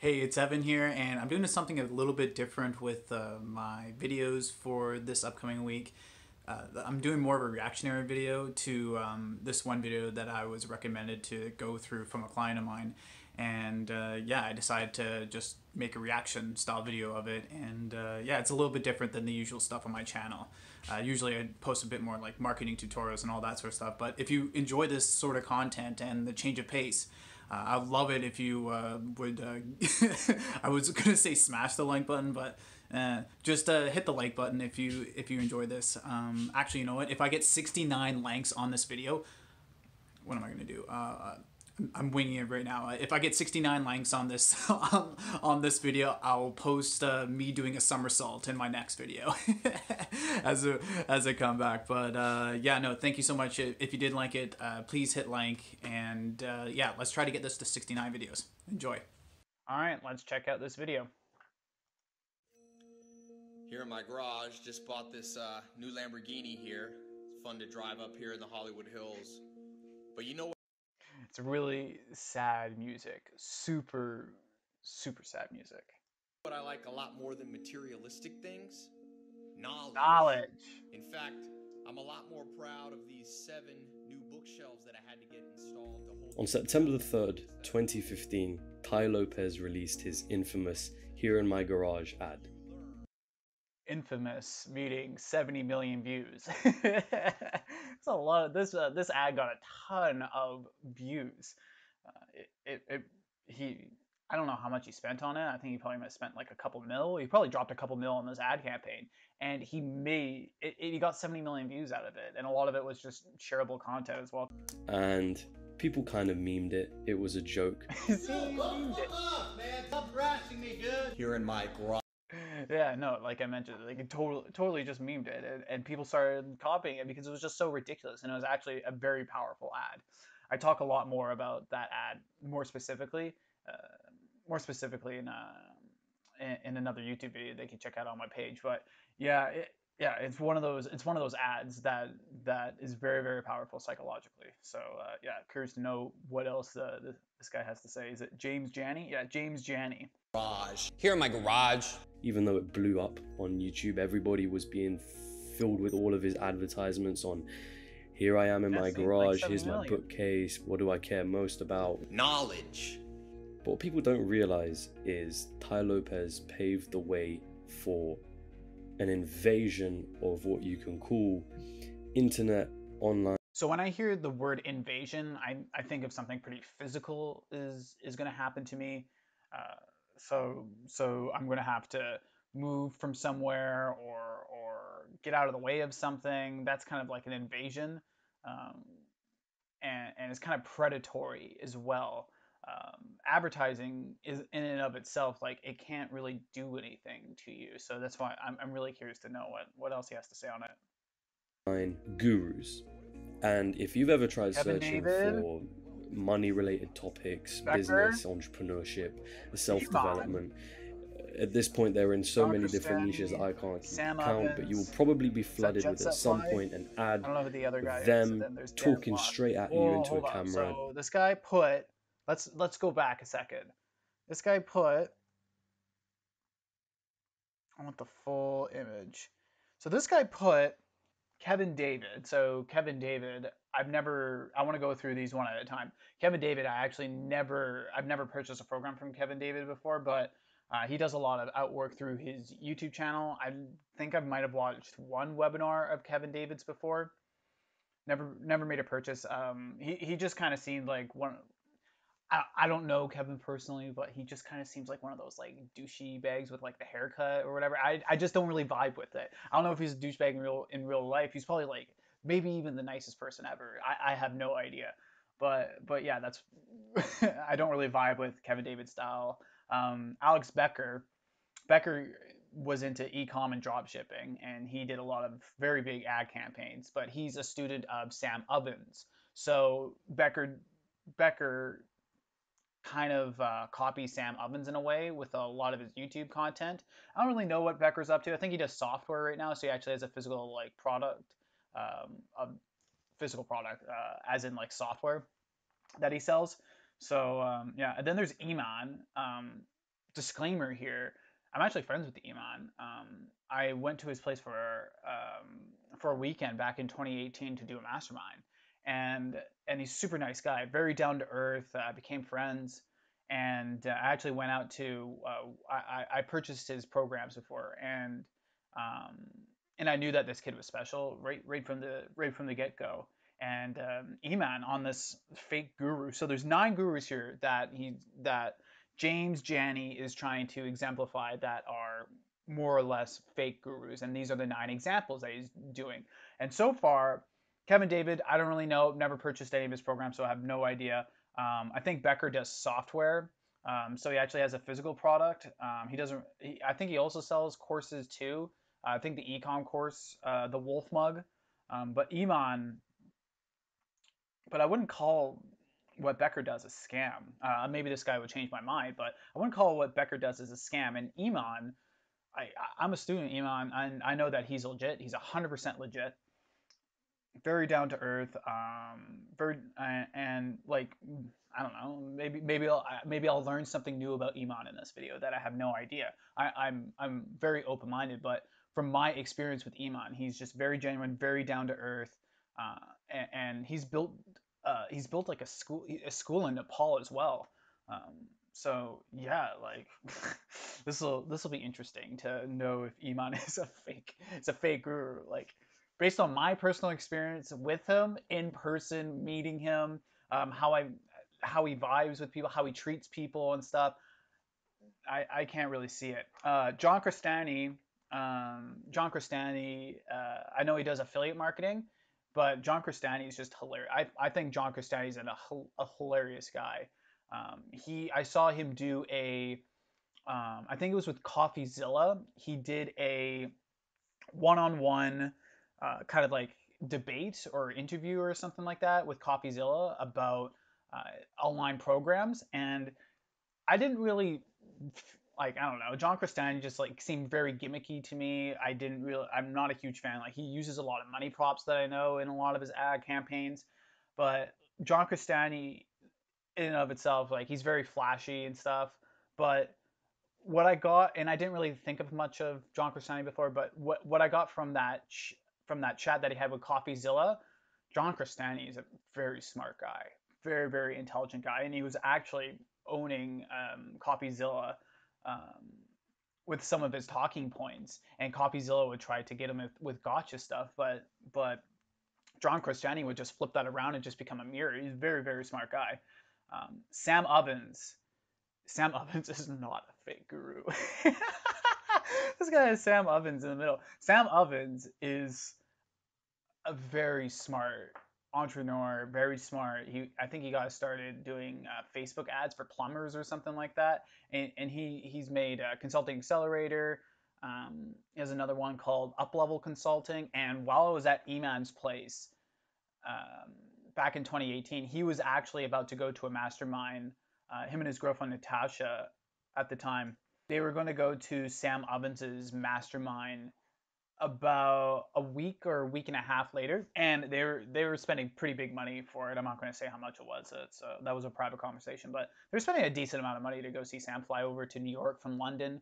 Hey, it's Evan here, and I'm doing something a little bit different with my videos for this upcoming week. I'm doing more of a reactionary video to this one video that I was recommended to go through from a client of mine. And yeah, I decided to just make a reaction style video of it. And yeah, it's a little bit different than the usual stuff on my channel. Usually I post a bit more like marketing tutorials and all that sort of stuff. But if you enjoy this sort of content and the change of pace, I'd love it if you would, I was going to say smash the like button, but just hit the like button if you enjoy this. Actually, you know what? If I get 69 likes on this video, what am I going to do? I'm winging it right now. If I get 69 likes on this on this video, I'll post me doing a somersault in my next video as a comeback. But yeah, no, thank you so much. If you did like it, please hit like, and yeah, let's try to get this to 69 videos. Enjoy. All right, let's check out this video. Here in my garage, just bought this new Lamborghini here. It's fun to drive up here in the Hollywood Hills. But you know what? It's really sad music. Super sad music. What I like a lot more than materialistic things? Knowledge. In fact, I'm a lot more proud of these 7 new bookshelves that I had to get installed to hold. On September the 3rd, 2015, Tai Lopez released his infamous Here in My Garage ad. Infamous, meaning 70 million views. It's a lot of this. This ad got a ton of views. I don't know how much he spent on it. I think he probably might have spent like a couple mil. He probably dropped a couple mil on this ad campaign, and he made it. He got 70 million views out of it, and a lot of it was just shareable content as well. And people kind of memed it. It was a joke. Man, stop harassing me, dude. Here in my garage. Yeah, no, like I mentioned, like it totally just memed it, and people started copying it because it was just so ridiculous, and it was actually a very powerful ad. I talk a lot more about that ad more specifically in another YouTube video they can check out on my page. But yeah, it's one of those ads that is very powerful psychologically. So yeah, curious to know what else this guy has to say. Is it James Janney? Yeah, James Janney. Here in my garage. Even though it blew up on YouTube, everybody was being filled with all of his advertisements on here I am in my garage, like here's my million. bookcase, what do I care most about? Knowledge. But what people don't realize is Tai Lopez paved the way for an invasion of what you can call internet online. So when I hear the word invasion, I think of something pretty physical is going to happen to me. So I'm going to have to move from somewhere or get out of the way of something. That's kind of like an invasion, and it's kind of predatory as well. Advertising is in and of itself, like it can't really do anything to you. So that's why I'm really curious to know what else he has to say on it. Gurus. And if you've ever tried Kevin searching David? for money-related topics, Becker? business, entrepreneurship, self-development, at this point they're in so many different niches that I can't Sam count, Evans, but you will probably be flooded Jet with Set at some Fly? point an ad I don't know who the other guy of is. them And then there's Dan talking Lott. straight at you Whoa, into a hold on. camera. So this guy put, let's go back a second. This guy put, I want the full image. So this guy put Kevin David. So Kevin David, I want to go through these one at a time. Kevin David, I've never purchased a program from Kevin David before, but he does a lot of outwork through his YouTube channel. I think I might have watched one webinar of Kevin David's before. Never made a purchase. He just kind of seemed like one. I don't know Kevin personally, but he just kind of seems like one of those like douchey bags with like the haircut or whatever. I just don't really vibe with it. I don't know if he's a douchebag in real life. He's probably like maybe even the nicest person ever. I have no idea. But yeah, that's I don't really vibe with Kevin David style. Alex Becker was into e-com and drop shipping, and he did a lot of very big ad campaigns, but he's a student of Sam Evans. So Becker kind of copies Sam Evans in a way with a lot of his YouTube content. I don't really know what Becker's up to. I think he does software right now, so he actually has a physical like product, as in like software that he sells. So yeah, and then there's Iman. disclaimer here. I'm actually friends with Iman. I went to his place for a weekend back in 2018 to do a mastermind, and he's a super nice guy, very down to earth. Became friends, and I actually went out to I purchased his programs before, um, and I knew that this kid was special right from the get go. And Iman on this fake guru. So there's 9 gurus here that James Janney is trying to exemplify that are more or less fake gurus, and these are the 9 examples that he's doing. And so far, Kevin David, I don't really know. Never purchased any of his programs, so I have no idea. I think Becker does software, so he actually has a physical product. He doesn't. I think he also sells courses too. I think the ecom course, the Wolf Mug, but Iman. But I wouldn't call what Becker does a scam. Maybe this guy would change my mind, but I wouldn't call what Becker does as a scam. And Iman, I'm a student of Iman, and I know that he's legit. He's 100% legit. Very down to earth. Very and like I don't know. Maybe I'll learn something new about Iman in this video that I have no idea. I'm very open minded, but from my experience with Iman, he's just very genuine, very down to earth, and he's built like a school in Nepal as well. So yeah, like this will be interesting to know if Iman is a fake guru. Like based on my personal experience with him in person, meeting him, how he vibes with people, how he treats people and stuff. I can't really see it. John Crestani, I know he does affiliate marketing, but John Crestani is just hilarious. I think John Crestani is a hilarious guy. I saw him do I think it was with CoffeeZilla. He did a one-on-one kind of like debate or interview or something like that with CoffeeZilla about online programs, and I didn't really like, I don't know. John Crestani just like seemed very gimmicky to me. I'm not a huge fan. Like he uses a lot of money props that I know in a lot of his ad campaigns, but John Crestani in and of itself, like he's very flashy and stuff. But what I got, and I didn't really think of much of John Crestani before, but what I got from that chat that he had with CoffeeZilla, John Crestani is a very smart guy, very very intelligent guy, and he was actually owning CoffeeZilla um, with some of his talking points, and CoffeeZilla would try to get him with gotcha stuff, but John Crestani would just flip that around and just become a mirror. He's a very very smart guy. Sam Ovens. Sam Ovens is not a fake guru. This guy has Sam Ovens in the middle. Sam Ovens is a very smart entrepreneur, very smart. I think he got started doing Facebook ads for plumbers or something like that, and he's made a Consulting Accelerator. He has another one called Up Level Consulting. And while I was at Iman's place um, back in 2018, he was actually about to go to a mastermind. Him and his girlfriend Natasha, at the time, they were going to go to Sam Ovens's mastermind about a week or a week and a half later, and they were spending pretty big money for it. I'm not going to say how much it was. That was a private conversation, but they were spending a decent amount of money to go see Sam fly over to New York from London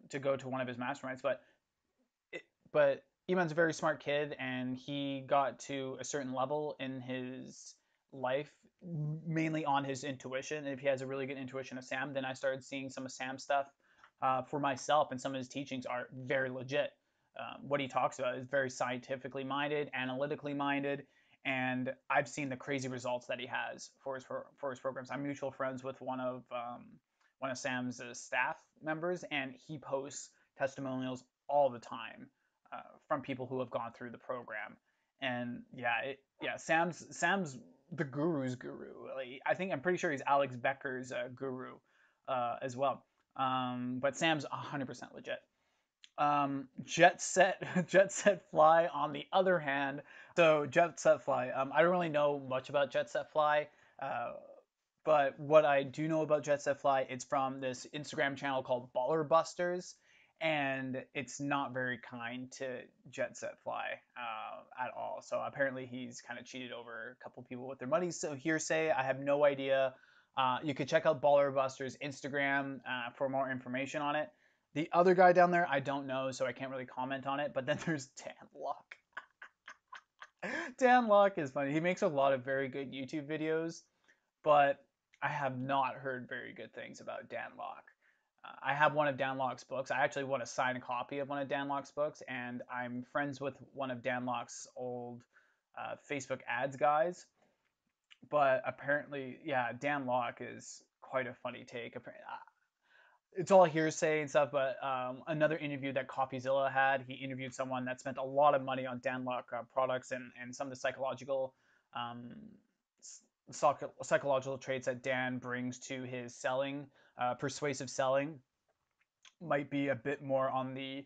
to go to one of his masterminds. But Iman's a very smart kid, and he got to a certain level in his life mainly on his intuition. And if he has a really good intuition of Sam, then I started seeing some of Sam's stuff for myself, and some of his teachings are very legit. What he talks about is very scientifically minded, analytically minded, and I've seen the crazy results that he has for his programs. I'm mutual friends with one of Sam's staff members, and he posts testimonials all the time from people who have gone through the program. And Sam's the guru's guru. Like, I'm pretty sure he's Alex Becker's guru as well. But Sam's 100% legit. Jet Set Fly on the other hand. So Jet Set Fly, I don't really know much about Jet Set Fly, but what I do know about Jet Set Fly, it's from this Instagram channel called Baller Busters, and it's not very kind to Jet Set Fly at all. So apparently he's kind of cheated over a couple people with their money. So hearsay, I have no idea. You could check out Baller Buster's Instagram for more information on it. The other guy down there, I don't know, so I can't really comment on it. But then there's Dan Locke. Dan Locke is funny. He makes a lot of very good YouTube videos, but I have not heard very good things about Dan Locke. I have one of Dan Locke's books. I actually want to sign a copy of one of Dan Locke's books, and I'm friends with one of Dan Locke's old Facebook ads guys. But apparently, yeah, Dan Locke is quite a funny take. It's all hearsay and stuff, but another interview that Copyzilla had, he interviewed someone that spent a lot of money on Dan Locke products and some of the psychological traits that Dan brings to his selling, persuasive selling, might be a bit more on the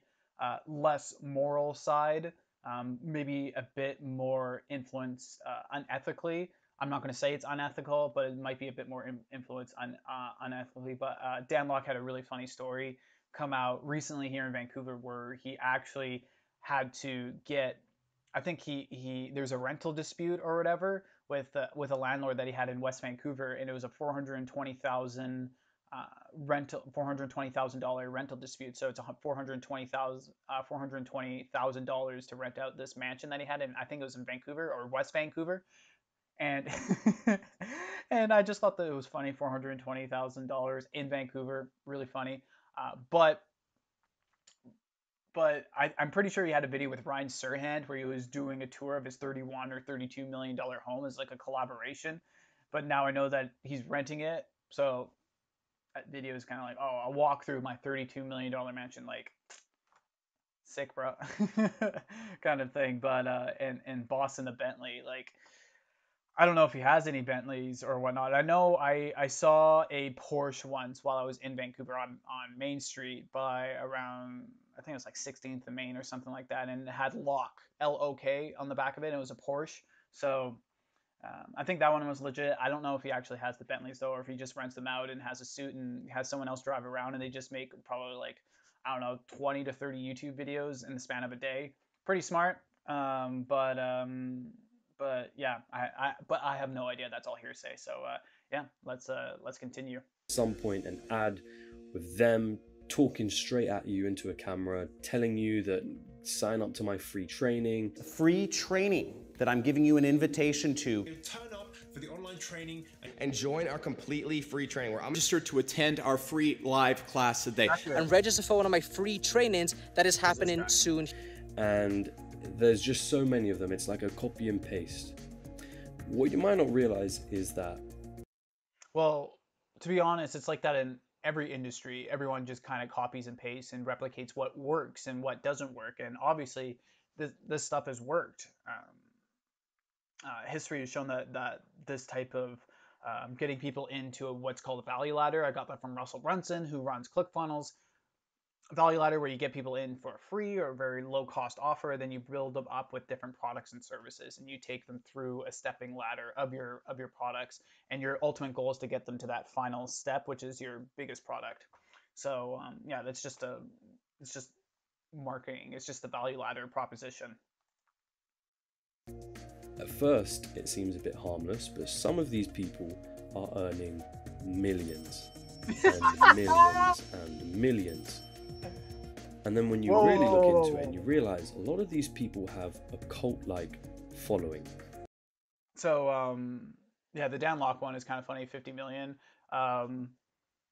less moral side, maybe a bit more influence unethically. I'm not going to say it's unethical, but it might be a bit more influence unethically. But Dan Locke had a really funny story come out recently here in Vancouver where he actually had to get, I think there's a rental dispute or whatever with a landlord that he had in West Vancouver, and it was a $420,000 rental dispute. So it's $420,000 to rent out this mansion that he had in, I think it was in Vancouver or West Vancouver. And and I just thought that it was funny. $420,000 in Vancouver, really funny. But I'm pretty sure he had a video with Ryan Serhant where he was doing a tour of his $31 or $32 million home as like a collaboration. But now I know that he's renting it, so that video is kind of like, oh, I'll walk through my $32 million mansion, like, sick, bro, kind of thing. But and Boston, the Bentley, like, I don't know if he has any Bentleys or whatnot. I know I saw a Porsche once while I was in Vancouver on Main Street by around, I think it was like 16th and Main or something like that, and it had Locke, L-O-K, on the back of it, and it was a Porsche. So I think that one was legit. I don't know if he actually has the Bentleys though, or if he just rents them out and has a suit and has someone else drive around, and they just make probably like, I don't know, 20 to 30 YouTube videos in the span of a day. Pretty smart. But yeah, I have no idea. That's all hearsay. So yeah, let's continue. At some point, an ad with them talking straight at you into a camera, telling you that sign up to my free training. Free training that I'm giving you an invitation to. Turn up for the online training and join our completely free training where I'm registered to attend our free live class today. And register for one of my free trainings that is happening soon. And there's just so many of them, it's like a copy and paste. What you might not realize is that, well, to be honest, it's like that in every industry. Everyone just kind of copies and pastes and replicates what works and what doesn't work. And obviously this stuff has worked. History has shown that this type of getting people into what's called a value ladder. I got that from Russell Brunson, who runs ClickFunnels. Value ladder, where you get people in for a free or a very low cost offer, then you build them up with different products and services, and you take them through a stepping ladder of your products, and your ultimate goal is to get them to that final step, which is your biggest product. So yeah, it's just marketing. It's just the value ladder proposition. At first it seems a bit harmless, but some of these people are earning millions and millions and millions. And then when you really look into it, and you realize a lot of these people have a cult-like following. So yeah, the Dan Locke one is kind of funny, 50 million,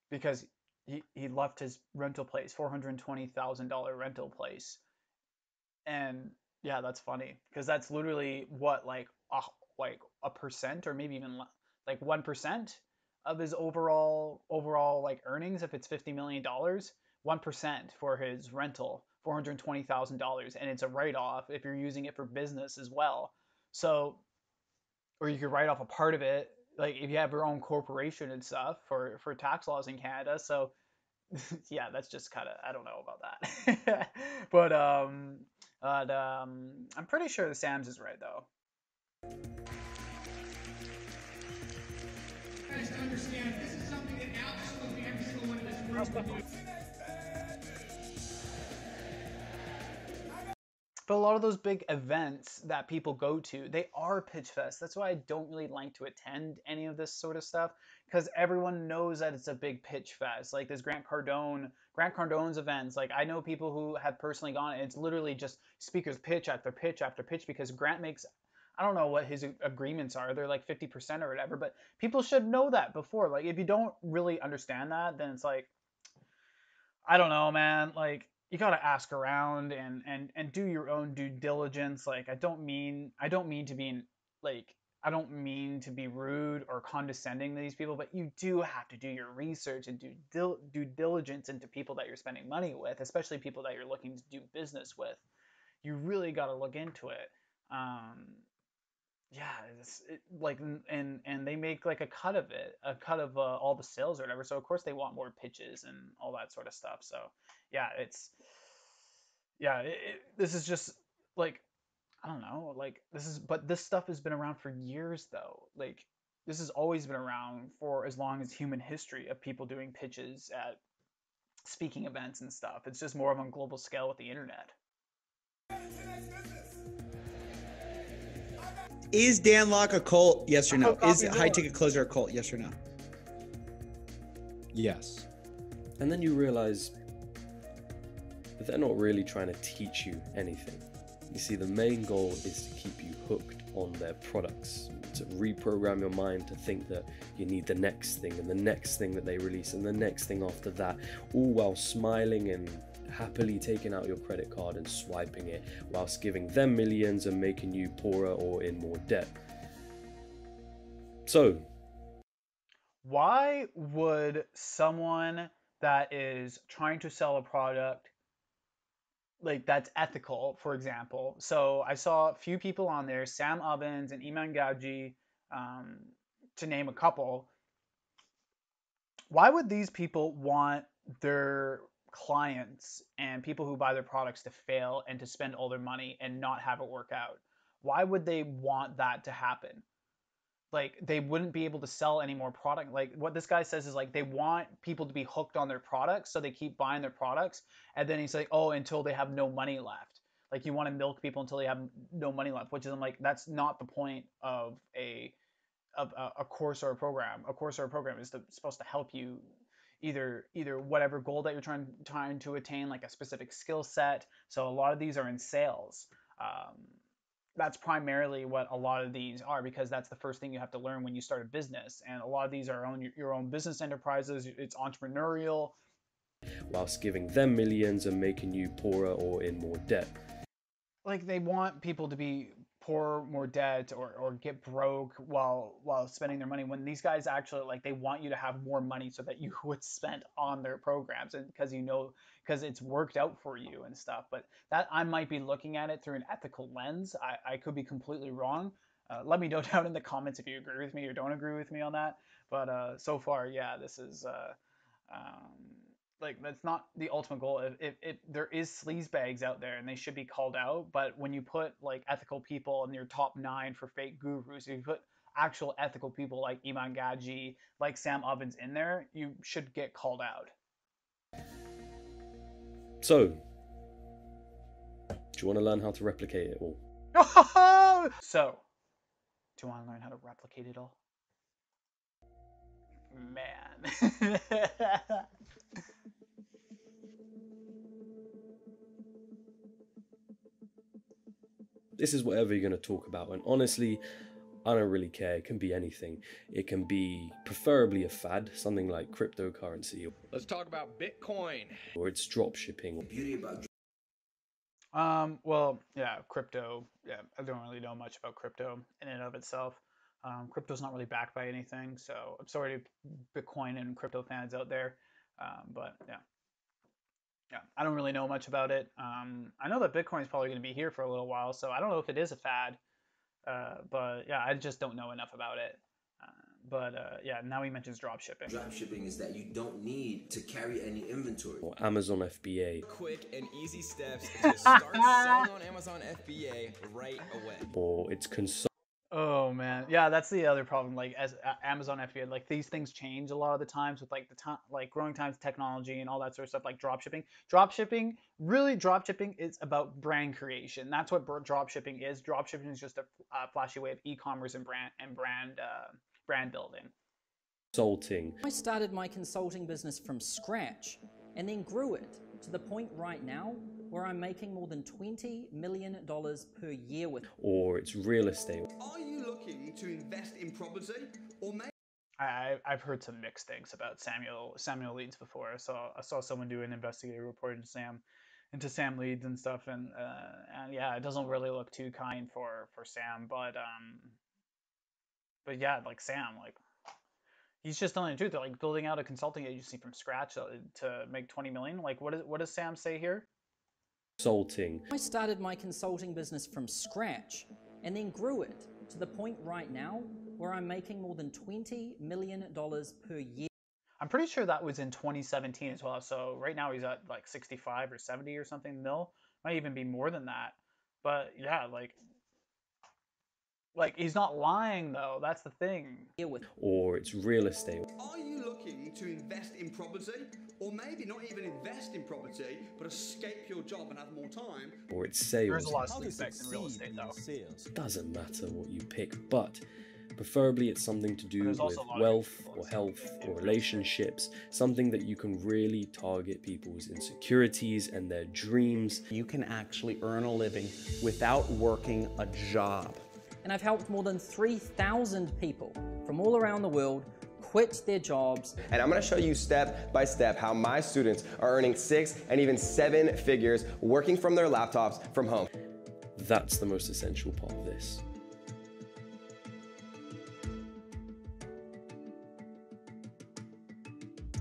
because he left his rental place, $420,000 rental place, and yeah, that's funny because that's literally what, like a percent, or maybe even like 1% of his overall like earnings. If it's $50 million, 1% for his rental, $420,000, and it's a write-off if you're using it for business as well. So, or you could write off a part of it, like if you have your own corporation and stuff for tax laws in Canada. So yeah, that's just kind of, I don't know about that. But I'm pretty sure the Sam's is right though. Guys, to understand, this is something that absolutely every single one of this room would do. But a lot of those big events that people go to, they are pitch fest. That's why I don't really like to attend any of this sort of stuff, because everyone knows that it's a big pitch fest. Like this Grant Cardone's events. Like I know people who have personally gone, and it's literally just speakers pitch after pitch after pitch, because Grant makes, I don't know what his agreements are. They're like 50% or whatever, but people should know that before. Like if you don't really understand that, then it's like, I don't know, man. Like you gotta ask around and do your own due diligence. Like I don't mean to be like, I don't mean to be rude or condescending to these people, but you do have to do your research and do due diligence into people that you're spending money with, especially people that you're looking to do business with. You really got to look into it. Yeah, like, and they make like a cut of it, a cut of all the sales or whatever. So of course they want more pitches and all that sort of stuff. So yeah, this is just like, I don't know, like but this stuff has been around for years though. Like this has always been around for as long as human history of people doing pitches at speaking events and stuff. It's just more of on a global scale with the internet. Is Dan Locke a cult? Yes or no? Is High Ticket Closer a cult? Yes or no? Yes. And then you realize that they're not really trying to teach you anything. You see, the main goal is to keep you hooked on their products, to reprogram your mind to think that you need the next thing and the next thing that they release and the next thing after that, all while smiling and happily taking out your credit card and swiping it, whilst giving them millions and making you poorer or in more debt. So, why would someone that is trying to sell a product like that's ethical, for example? So I saw a few people on there, Sam Ovens and Iman Gadzhi, to name a couple. Why would these people want their clients and people who buy their products to fail and to spend all their money and not have it work out? Why would they want that to happen? Like they wouldn't be able to sell any more product. Like what this guy says is like they want people to be hooked on their products, so they keep buying their products. And then he's like, oh, until they have no money left. Like you want to milk people until they have no money left, which is, I'm like, that's not the point of a course or a program. A course or a program is supposed to help you either whatever goal that you're trying to attain, like a specific skill set. So a lot of these are in sales. That's primarily what a lot of these are, because that's the first thing you have to learn when you start a business. And a lot of these are your own business enterprises. It's entrepreneurial. Whilst giving them millions and making you poorer or in more debt. Like they want people to be poor, more debt, or get broke while spending their money, when these guys actually, like, they want you to have more money so that you would spend on their programs, and because it's worked out for you and stuff. But that, I might be looking at it through an ethical lens. I could be completely wrong. Let me know down in the comments if you agree with me or don't agree with me on that. But so far, yeah, this is like, that's not the ultimate goal. If there is sleazebags out there and they should be called out, but when you put like ethical people in your top 9 for fake gurus, if you put actual ethical people like Iman Gadzhi, like Sam Ovens in there, you should get called out. So, do you want to learn how to replicate it all? So, do you want to learn how to replicate it all? Man. This is whatever you're going to talk about, and honestly, I don't really care. It can be anything. It can be preferably a fad, something like cryptocurrency. Let's talk about Bitcoin. Or it's drop shipping. Well, yeah, crypto. Yeah, I don't really know much about crypto in and of itself. Crypto's not really backed by anything, so I'm sorry to Bitcoin and crypto fans out there. But yeah. Yeah, I don't really know much about it. I know that Bitcoin is probably going to be here for a little while, so I don't know if it is a fad. But yeah, I just don't know enough about it. Yeah, now he mentions dropshipping. Dropshipping is that you don't need to carry any inventory. Or Amazon FBA. Quick and easy steps to start selling on Amazon FBA right away. Or it's Oh man, yeah, that's the other problem. Like as Amazon FBA, like these things change a lot of the times with like the time, like growing times, technology, and all that sort of stuff. Like drop shipping. Drop shipping, really, drop shipping is about brand creation. That's what drop shipping is. Drop shipping is just a flashy way of e-commerce and brand building. Consulting. I started my consulting business from scratch and then grew it to the point right now where I'm making more than $20 million per year with. Or it's real estate. Are you looking to invest in property or maybe I've heard some mixed things about Samuel Leeds before. I saw someone do an investigative report into Sam Leeds and stuff, and yeah, it doesn't really look too kind for Sam, but yeah, like Sam, like he's just telling the truth. They're like building out a consulting agency from scratch to make 20 million. Like what does Sam say here? Consulting. I started my consulting business from scratch and then grew it to the point right now where I'm making more than $20 million per year. I'm pretty sure that was in 2017 as well. So right now he's at like 65 or 70 or something mil. Might even be more than that. But yeah, like he's not lying though. That's the thing. Or it's real estate. are you looking to invest in property or maybe not even invest in property but escape your job and have more time? Or it's sales. There's a lot of sleep bags in real estate though. Doesn't matter what you pick, but preferably it's something to do with wealth or health or relationships, something that you can really target people's insecurities and their dreams. You can actually earn a living without working a job. And I've helped more than 3,000 people from all around the world quit their jobs. And I'm gonna show you step by step how my students are earning 6 and even 7 figures working from their laptops from home. That's the most essential part of this.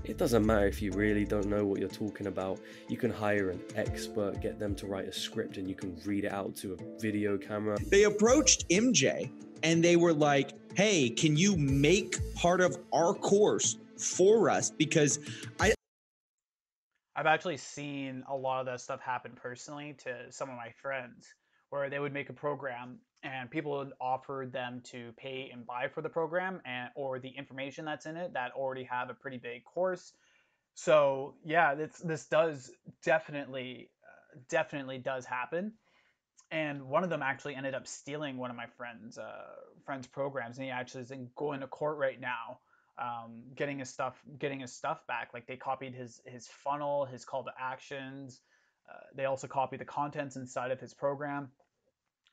It doesn't matter if you really don't know what you're talking about. You can hire an expert, get them to write a script, and you can read it out to a video camera. They approached MJ and they were like, hey, can you make part of our course for us? Because I've actually seen a lot of that stuff happen personally to some of my friends, where they would make a program and people would offer them to pay and buy for the program or the information that's in it that already have a pretty big course. So yeah, this does definitely does happen. And one of them actually ended up stealing one of my friend's programs, and he actually is going to court right now, getting his stuff back. Like they copied his funnel, his call to actions. They also copied the contents inside of his program.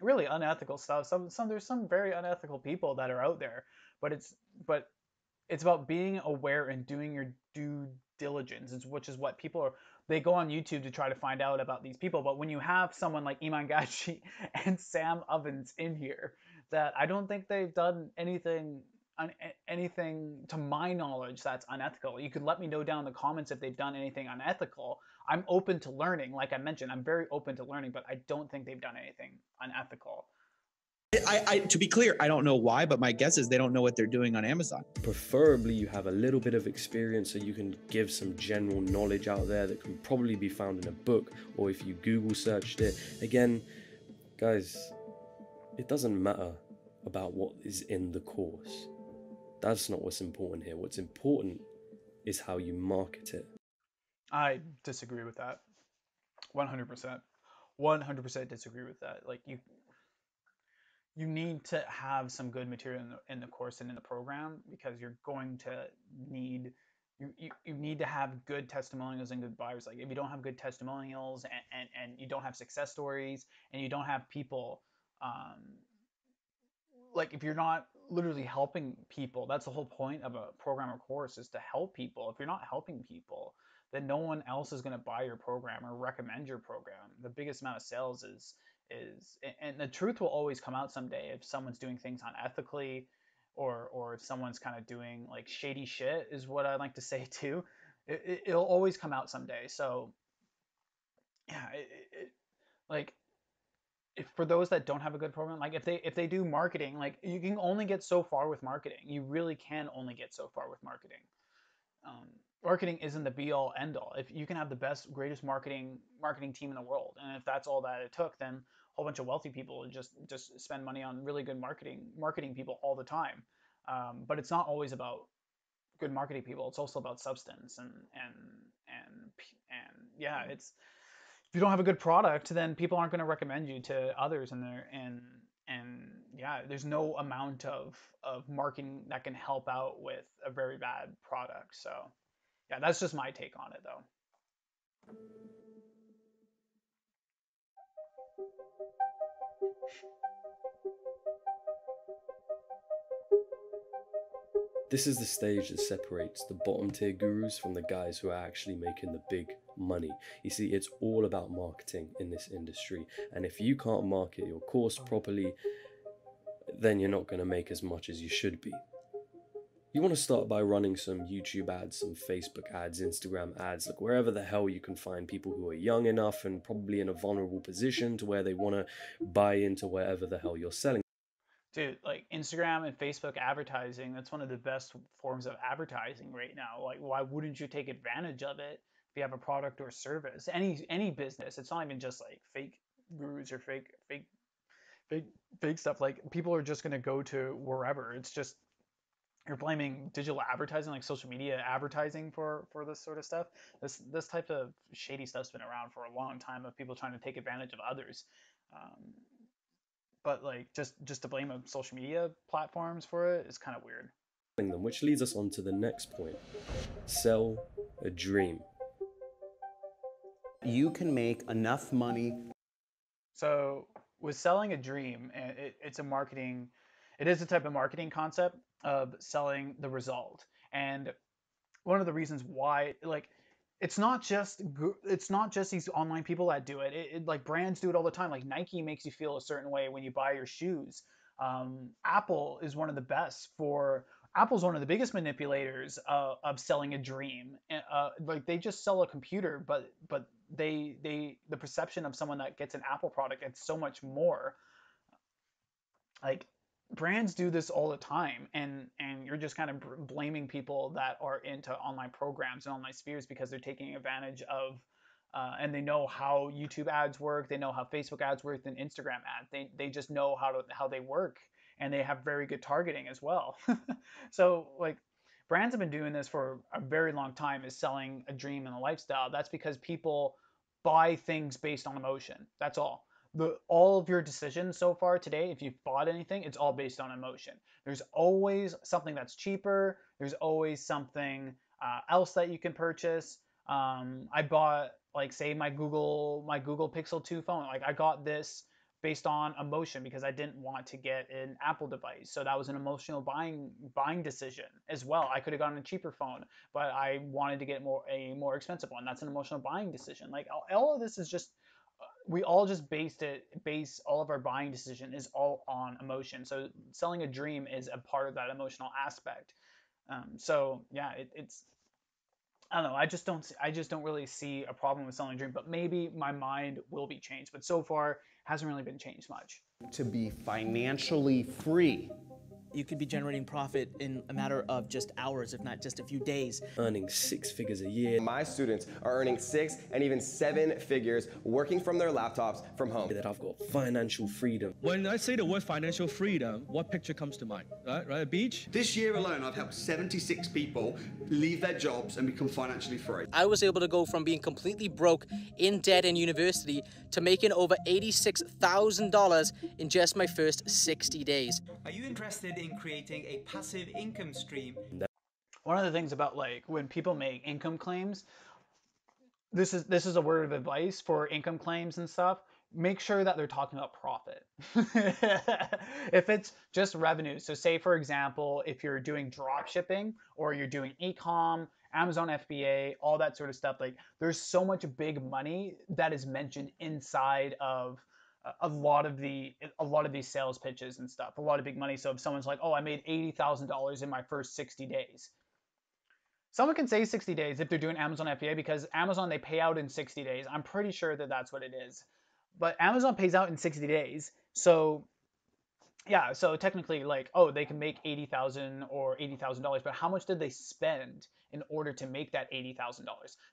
Really unethical stuff. There's some very unethical people that are out there, but it's about being aware and doing your due diligence, which is what people are. They go on YouTube to try to find out about these people, but when you have someone like Iman Gachi and Sam Ovens in here, that I don't think they've done anything to my knowledge that's unethical. You could let me know down in the comments if they've done anything unethical. I'm open to learning. Like I mentioned, I'm very open to learning, but I don't think they've done anything unethical. To be clear, I don't know why, but my guess is they don't know what they're doing on Amazon. Preferably you have a little bit of experience so you can give some general knowledge out there that can probably be found in a book, or if you Google searched it. Again, guys, it doesn't matter about what is in the course. That's not what's important here. What's important is how you market it. I disagree with that. 100%. 100% disagree with that. Like you need to have some good material in the course and in the program, because you're going to need you need to have good testimonials and good buyers. Like if you don't have good testimonials and you don't have success stories and you don't have people, like if you're not literally helping people, that's the whole point of a program or course, is to help people. If you're not helping people, then no one else is going to buy your program or recommend your program. The biggest amount of sales is and the truth will always come out someday if someone's doing things unethically, or if someone's kind of doing like shady shit, is what I like to say too. It'll always come out someday. So yeah, like if for those that don't have a good program, like if they do marketing, like you can only get so far with marketing. You really can only get so far with marketing. Marketing isn't the be all end all. If you can have the best, greatest marketing team in the world, and if that's all that it took, then whole bunch of wealthy people and just spend money on really good marketing people all the time. But it's not always about good marketing people. It's also about substance and yeah, it's if you don't have a good product, then people aren't going to recommend you to others, and yeah, there's no amount of marketing that can help out with a very bad product. So yeah, that's just my take on it, though. This is the stage that separates the bottom tier gurus from the guys who are actually making the big money. You see, it's all about marketing in this industry, and if you can't market your course properly, then you're not going to make as much as you should be. You want to start by running some YouTube ads, some Facebook ads, Instagram ads, like wherever the hell you can find people who are young enough and probably in a vulnerable position to where they want to buy into wherever the hell you're selling. Dude, like Instagram and Facebook advertising, that's one of the best forms of advertising right now. Like, why wouldn't you take advantage of it if you have a product or service? Any business. It's not even just like fake gurus or fake stuff. Like, people are just gonna go to wherever. It's just you're blaming digital advertising, like social media advertising, for this sort of stuff. This type of shady stuff's been around for a long time, of people trying to take advantage of others. But like just to blame social media platforms for it is kind of weird. Them, which leads us on to the next point. Sell a dream. You can make enough money. So with selling a dream, it's a marketing, it is a type of marketing concept of selling the result. And one of the reasons why, like, it's not just these online people that do it. Like, brands do it all the time. Like, Nike makes you feel a certain way when you buy your shoes. Apple is one of the best for. Apple's one of the biggest manipulators of selling a dream. Like, they just sell a computer, but the perception of someone that gets an Apple product, it's so much more. Like, brands do this all the time, and you're just kind of blaming people that are into online programs and online spheres because they're taking advantage of and they know how YouTube ads work, they know how Facebook ads work, and Instagram ads. They just know how they work, and they have very good targeting as well. So, like, brands have been doing this for a very long time, is selling a dream and a lifestyle. That's because people buy things based on emotion. That's all. All of your decisions so far today, if you've bought anything, it's all based on emotion. There's always something that's cheaper. There's always something else that you can purchase. I bought, like, say, my Google Pixel 2 phone. Like, I got this based on emotion because I didn't want to get an Apple device. So that was an emotional buying decision as well. I could have gotten a cheaper phone, but I wanted to get a more expensive one. That's an emotional buying decision. Like, all of this is just, we all just base all of our buying decision is all on emotion. So selling a dream is a part of that emotional aspect. So yeah, it's, I don't know. I just don't really see a problem with selling a dream, but maybe my mind will be changed. But so far, hasn't really been changed much. To be financially free. You could be generating profit in a matter of just hours, if not just a few days. Earning 6 figures a year. My students are earning 6 and even 7 figures working from their laptops from home. That I've got financial freedom. When I say the word financial freedom, what picture comes to mind? Right? A beach? This year alone, I've helped 76 people leave their jobs and become financially free. I was able to go from being completely broke, in debt in university, to making over $86,000 in just my first 60 days. Are you interested in creating a passive income stream? One of the things about, like, when people make income claims, this is a word of advice for income claims and stuff. Make sure that they're talking about profit. If it's just revenue, so say, for example, if you're doing drop shipping or you're doing e-com, Amazon FBA, all that sort of stuff, like, there's so much big money that is mentioned inside of a lot of these sales pitches and stuff, a lot of big money. So if someone's like, oh, I made $80,000 in my first 60 days. Someone can say 60 days if they're doing Amazon FBA, because Amazon, they pay out in 60 days. I'm pretty sure that that's what it is. But Amazon pays out in 60 days. So yeah, so technically, like, oh, they can make $80,000 or $80,000, but how much did they spend in order to make that $80,000?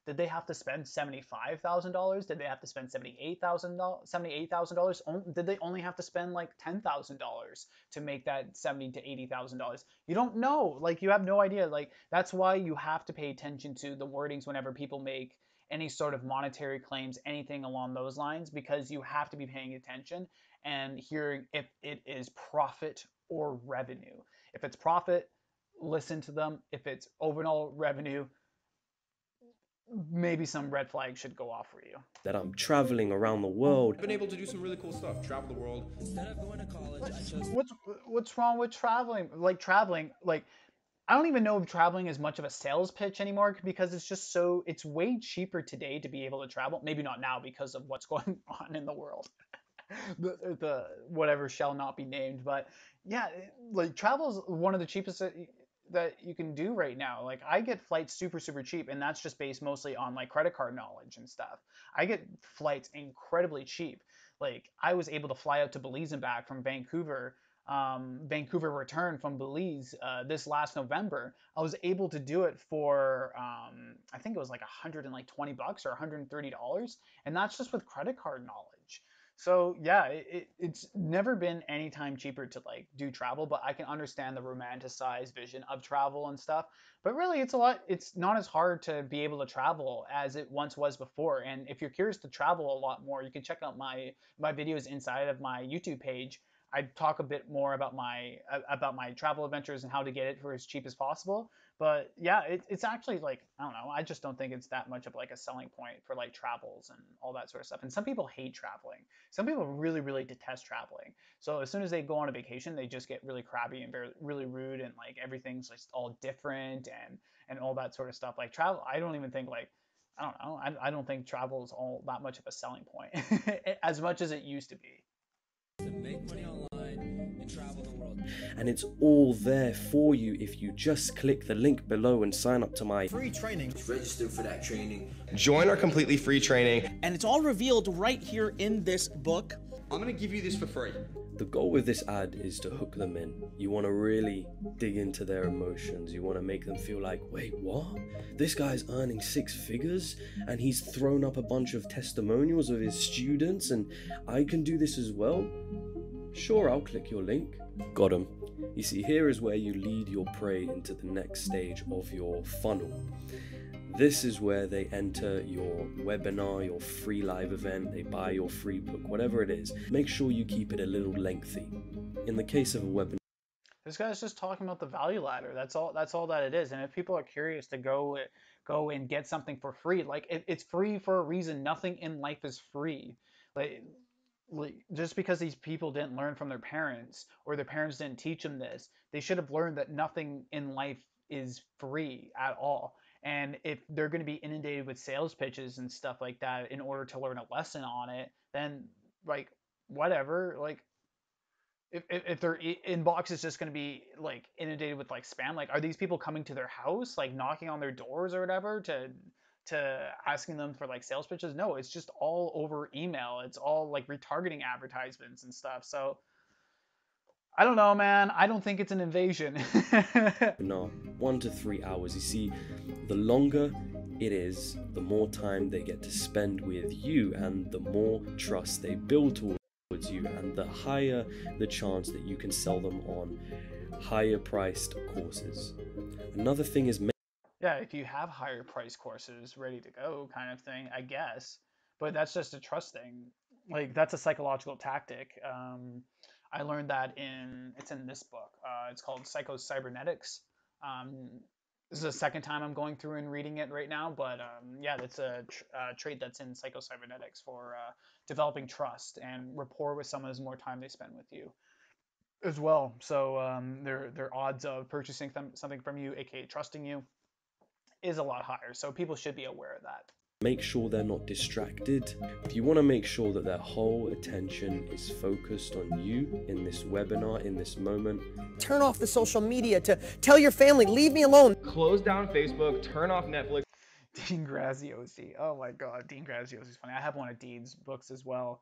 Did they have to spend $75,000? Did they have to spend $78,000? Did they only have to spend like $10,000 to make that $70,000 to $80,000? You don't know. Like, you have no idea. Like, that's why you have to pay attention to the wordings whenever people make any sort of monetary claims, anything along those lines, because you have to be paying attention and hearing if it is profit or revenue. If it's profit, listen to them. If it's overall revenue, maybe some red flags should go off for you. That I'm traveling around the world. I've been able to do some really cool stuff, travel the world. Instead of going to college, I chose... What's wrong with traveling? Like, I don't even know if traveling is much of a sales pitch anymore, because it's way cheaper today to be able to travel. Maybe not now because of what's going on in the world. the whatever shall not be named, but yeah, like, travel is one of the cheapest that you can do right now. Like, I get flights super cheap, and that's just based mostly on like credit card knowledge and stuff. I get flights incredibly cheap. Like, I was able to fly out to Belize and back from Vancouver return from Belize this last November. I was able to do it for I think it was like $120 or $130, and that's just with credit card knowledge. So yeah, it's never been any time cheaper to like do travel, but I can understand the romanticized vision of travel and stuff. But really, it's not as hard to be able to travel as it once was before. And if you're curious to travel a lot more, you can check out my videos inside of my YouTube page. I talk a bit more about my travel adventures and how to get it for as cheap as possible. But yeah, it's actually, like, I don't know, I just don't think it's that much of like a selling point for like travels and all that sort of stuff. And some people hate traveling. Some people really detest traveling. So as soon as they go on a vacation, they just get really crabby and really rude, and like everything's just all different and all that sort of stuff. Like, travel, I don't even think, like, I don't know, I don't think travel is all that much of a selling point as much as it used to be. To make money online and travel the world. And it's all there for you if you just click the link below and sign up to my Free training. Register for that training. Join our completely free training. And it's all revealed right here in this book. I'm going to give you this for free. The goal with this ad is to hook them in. You want to really dig into their emotions. You want to make them feel like, wait, what? This guy's earning 6 figures and he's thrown up a bunch of testimonials of his students, and I can do this as well? Sure, I'll click your link. Got him. You see, here is where you lead your prey into the next stage of your funnel. This is where they enter your webinar, your free live event, they buy your free book, whatever it is. Make sure you keep it a little lengthy. In the case of a webinar, this guy's just talking about the value ladder. That's all that it is. And if people are curious to go and get something for free, like, it's free for a reason. Nothing in life is free. Like, just because these people didn't learn from their parents, or their parents didn't teach them this, they should have learned that nothing in life is free at all. And if they're going to be inundated with sales pitches and stuff like that in order to learn a lesson on it, then, like, whatever. Like, if their inbox is just going to be like inundated with like spam, like, are these people coming to their house, like knocking on their doors or whatever to asking them for like sales pitches? No, it's just all over email. It's all like retargeting advertisements and stuff. So I don't know, man. I don't think it's an invasion. No, 1 to 3 hours. You see, the longer it is, the more time they get to spend with you, and the more trust they build towards you, and the higher the chance that you can sell them on higher priced courses. Another thing is, yeah, if you have higher price courses ready to go kind of thing, I guess. But that's just a trust thing. Like, that's a psychological tactic. I learned that it's in this book. It's called Psycho-Cybernetics. This is the second time I'm going through and reading it right now, but yeah, that's a trait that's in Psycho-Cybernetics for developing trust and rapport with someone as more time they spend with you as well. So their odds of purchasing something from you, aka trusting you, is a lot higher. So people should be aware of that. Make sure they're not distracted. If you want to make sure that their whole attention is focused on you in this webinar, in this moment. Turn off the social media to tell your family, leave me alone. Close down Facebook, turn off Netflix. Dean Graziosi. Oh my God, Dean Graziosi is funny. I have one of Dean's books as well.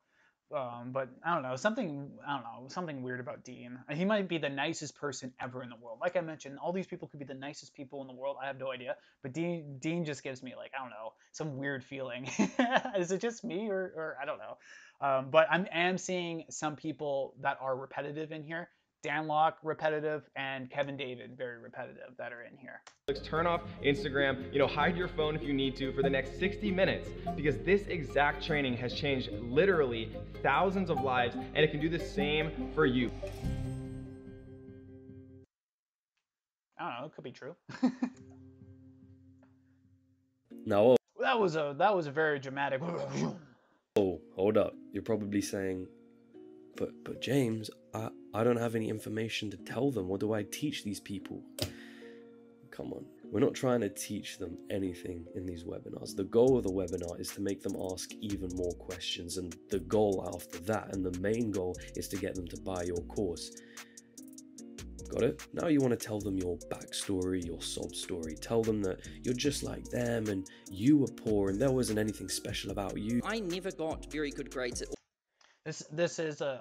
But I don't know, something weird about Dean. He might be the nicest person ever in the world. Like I mentioned, all these people could be the nicest people in the world. I have no idea. But Dean just gives me like, I don't know, some weird feeling. Is it just me or I don't know. But I am seeing some people that are repetitive in here. Dan Locke, repetitive, and Kevin David, very repetitive, that are in here. Turn off Instagram, hide your phone if you need to for the next 60 minutes, because this exact training has changed literally thousands of lives, and it can do the same for you. I don't know, it could be true. Now, that was a very dramatic. Oh, hold up. You're probably saying, but James, I don't have any information to tell them. What do I teach these people? Come on. We're not trying to teach them anything in these webinars. The goal of the webinar is to make them ask even more questions, and the goal after that, and the main goal, is to get them to buy your course. Got it? Now you want to tell them your backstory, your sob story. Tell them that you're just like them and you were poor and there wasn't anything special about you. I never got very good grades at all. This is a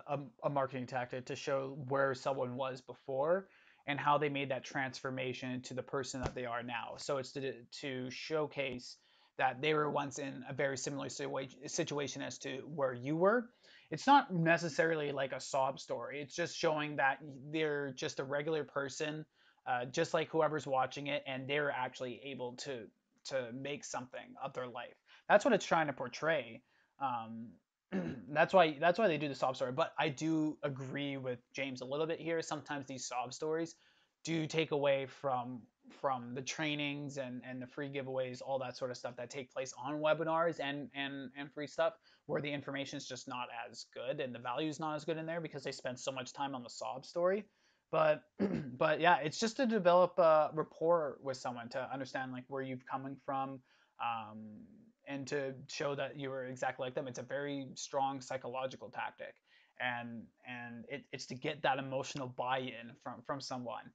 marketing tactic to show where someone was before and how they made that transformation to the person that they are now. So it's to showcase that they were once in a very similar situation as to where you were. It's not necessarily like a sob story. It's just showing that they're just a regular person, just like whoever's watching it, and they're actually able to make something of their life. That's what it's trying to portray. That's why they do the sob story. But I do agree with James a little bit here. Sometimes these sob stories do take away from the trainings and the free giveaways, all that sort of stuff that take place on webinars and free stuff, where the information is just not as good and the value is not as good in there because they spend so much time on the sob story. But yeah, it's just to develop a rapport with someone, to understand like where you've coming from, and to show that you are exactly like them. It's a very strong psychological tactic, and it's to get that emotional buy-in from someone.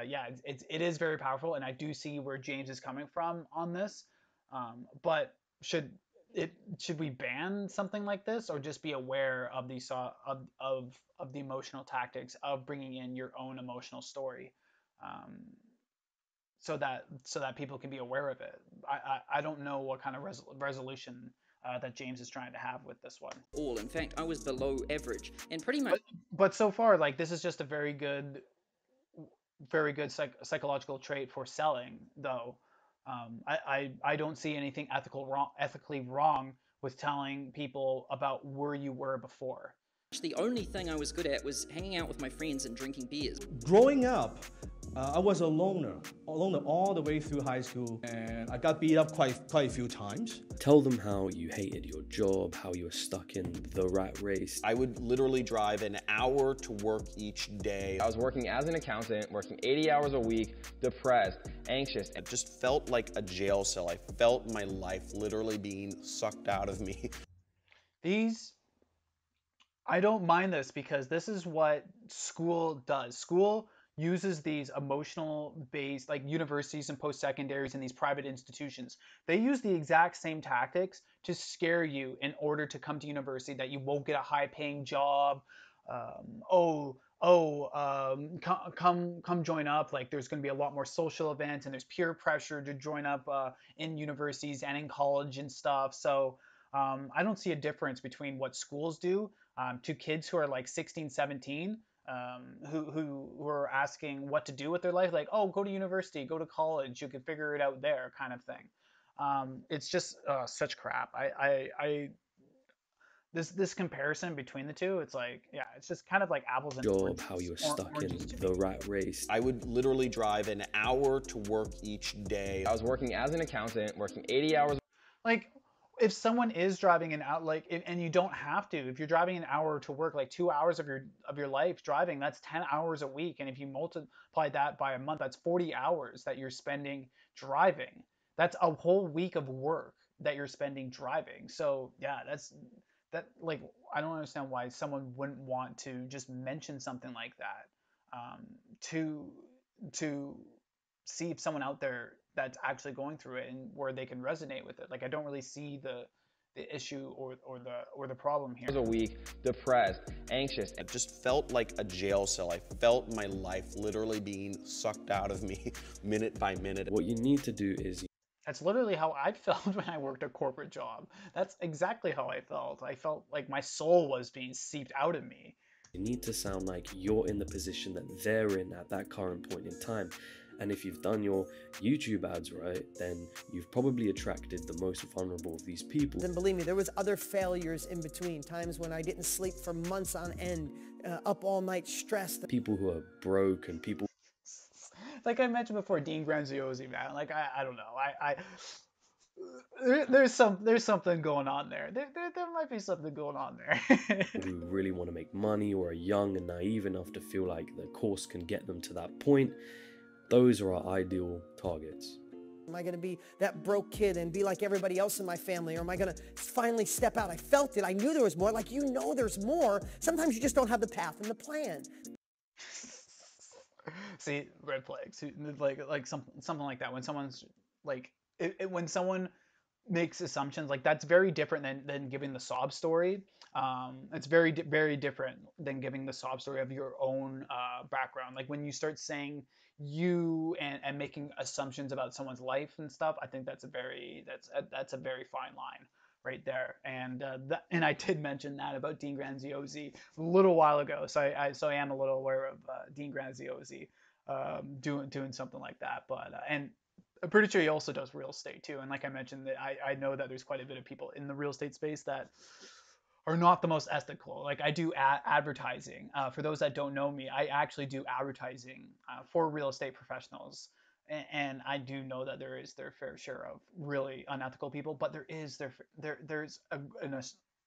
Yeah, it is very powerful, and I do see where James is coming from on this. But should we ban something like this, or just be aware of the of the emotional tactics of bringing in your own emotional story, so that people can be aware of it? I don't know what kind of resolution that James is trying to have with this one. In fact, I was below average, and pretty much. But so far, like, this is just a very good psychological trait for selling, though. I don't see anything ethically wrong with telling people about where you were before. The only thing I was good at was hanging out with my friends and drinking beers. Growing up, I was a loner all the way through high school, and I got beat up quite a few times. Tell them how you hated your job, how you were stuck in the rat race. I would literally drive an hour to work each day. I was working as an accountant, working 80 hours a week, depressed, anxious. It just felt like a jail cell. I felt my life literally being sucked out of me. I don't mind this, because this is what school does. School uses these emotional based, like universities and post-secondaries and these private institutions. They use the exact same tactics to scare you in order to come to university, that you won't get a high paying job. Come join up. Like, there's going to be a lot more social events, and there's peer pressure to join up in universities and in college and stuff. So I don't see a difference between what schools do to kids who are like 16, 17, who are asking what to do with their life. Like, oh, go to university, go to college, you can figure it out there, kind of thing. It's just such crap. This comparison between the two, it's like, yeah, it's just kind of like apples and oranges. How you were stuck in the rat race. I would literally drive an hour to work each day. I was working as an accountant, working 80 hours. Like, if someone is driving an hour, like, and you don't have to, if you're driving an hour to work, like 2 hours of your life driving, that's 10 hours a week. And if you multiply that by a month, that's 40 hours that you're spending driving. That's a whole week of work that you're spending driving. So yeah, like, I don't understand why someone wouldn't want to just mention something like that, to see if someone out there that's actually going through it and where they can resonate with it. Like, I don't really see issue or the problem here. A week, depressed, anxious. It just felt like a jail cell. I felt my life literally being sucked out of me minute by minute. What you need to do is that's literally how I felt when I worked a corporate job. That's exactly how I felt. I felt like my soul was being seeped out of me. you need to sound like you're in the position that they're in at that current point in time. And if you've done your YouTube ads right, then you've probably attracted the most vulnerable of these people. Then believe me, there was other failures in between, times when I didn't sleep for months on end, up all night stressed. People who are broke and people... Like I mentioned before, Dean Graziosi, man. Like I don't know. There's something going on there. There might be something going on there. who really want to make money or are young and naive enough to feel like the course can get them to that point. Those are our ideal targets. Am I going to be that broke kid and be like everybody else in my family? Or am I going to finally step out? I felt it. I knew there was more. Like, you know there's more. Sometimes you just don't have the path and the plan. See, red flags. Like something like that. When someone's like, when someone makes assumptions, like that's very different than giving the sob story. It's very different than giving the sob story of your own background. Like when you start saying you and making assumptions about someone's life and stuff, I think that's a very fine line right there. And and I did mention that about Dean Graziosi a little while ago, so I am a little aware of Dean Graziosi doing something like that. But and I'm pretty sure he also does real estate too. And like I mentioned, that I know that there's quite a bit of people in the real estate space that are not the most ethical. Like I do advertising. For those that don't know me, I actually do advertising for real estate professionals. And I do know that there is their fair share of really unethical people, but there's an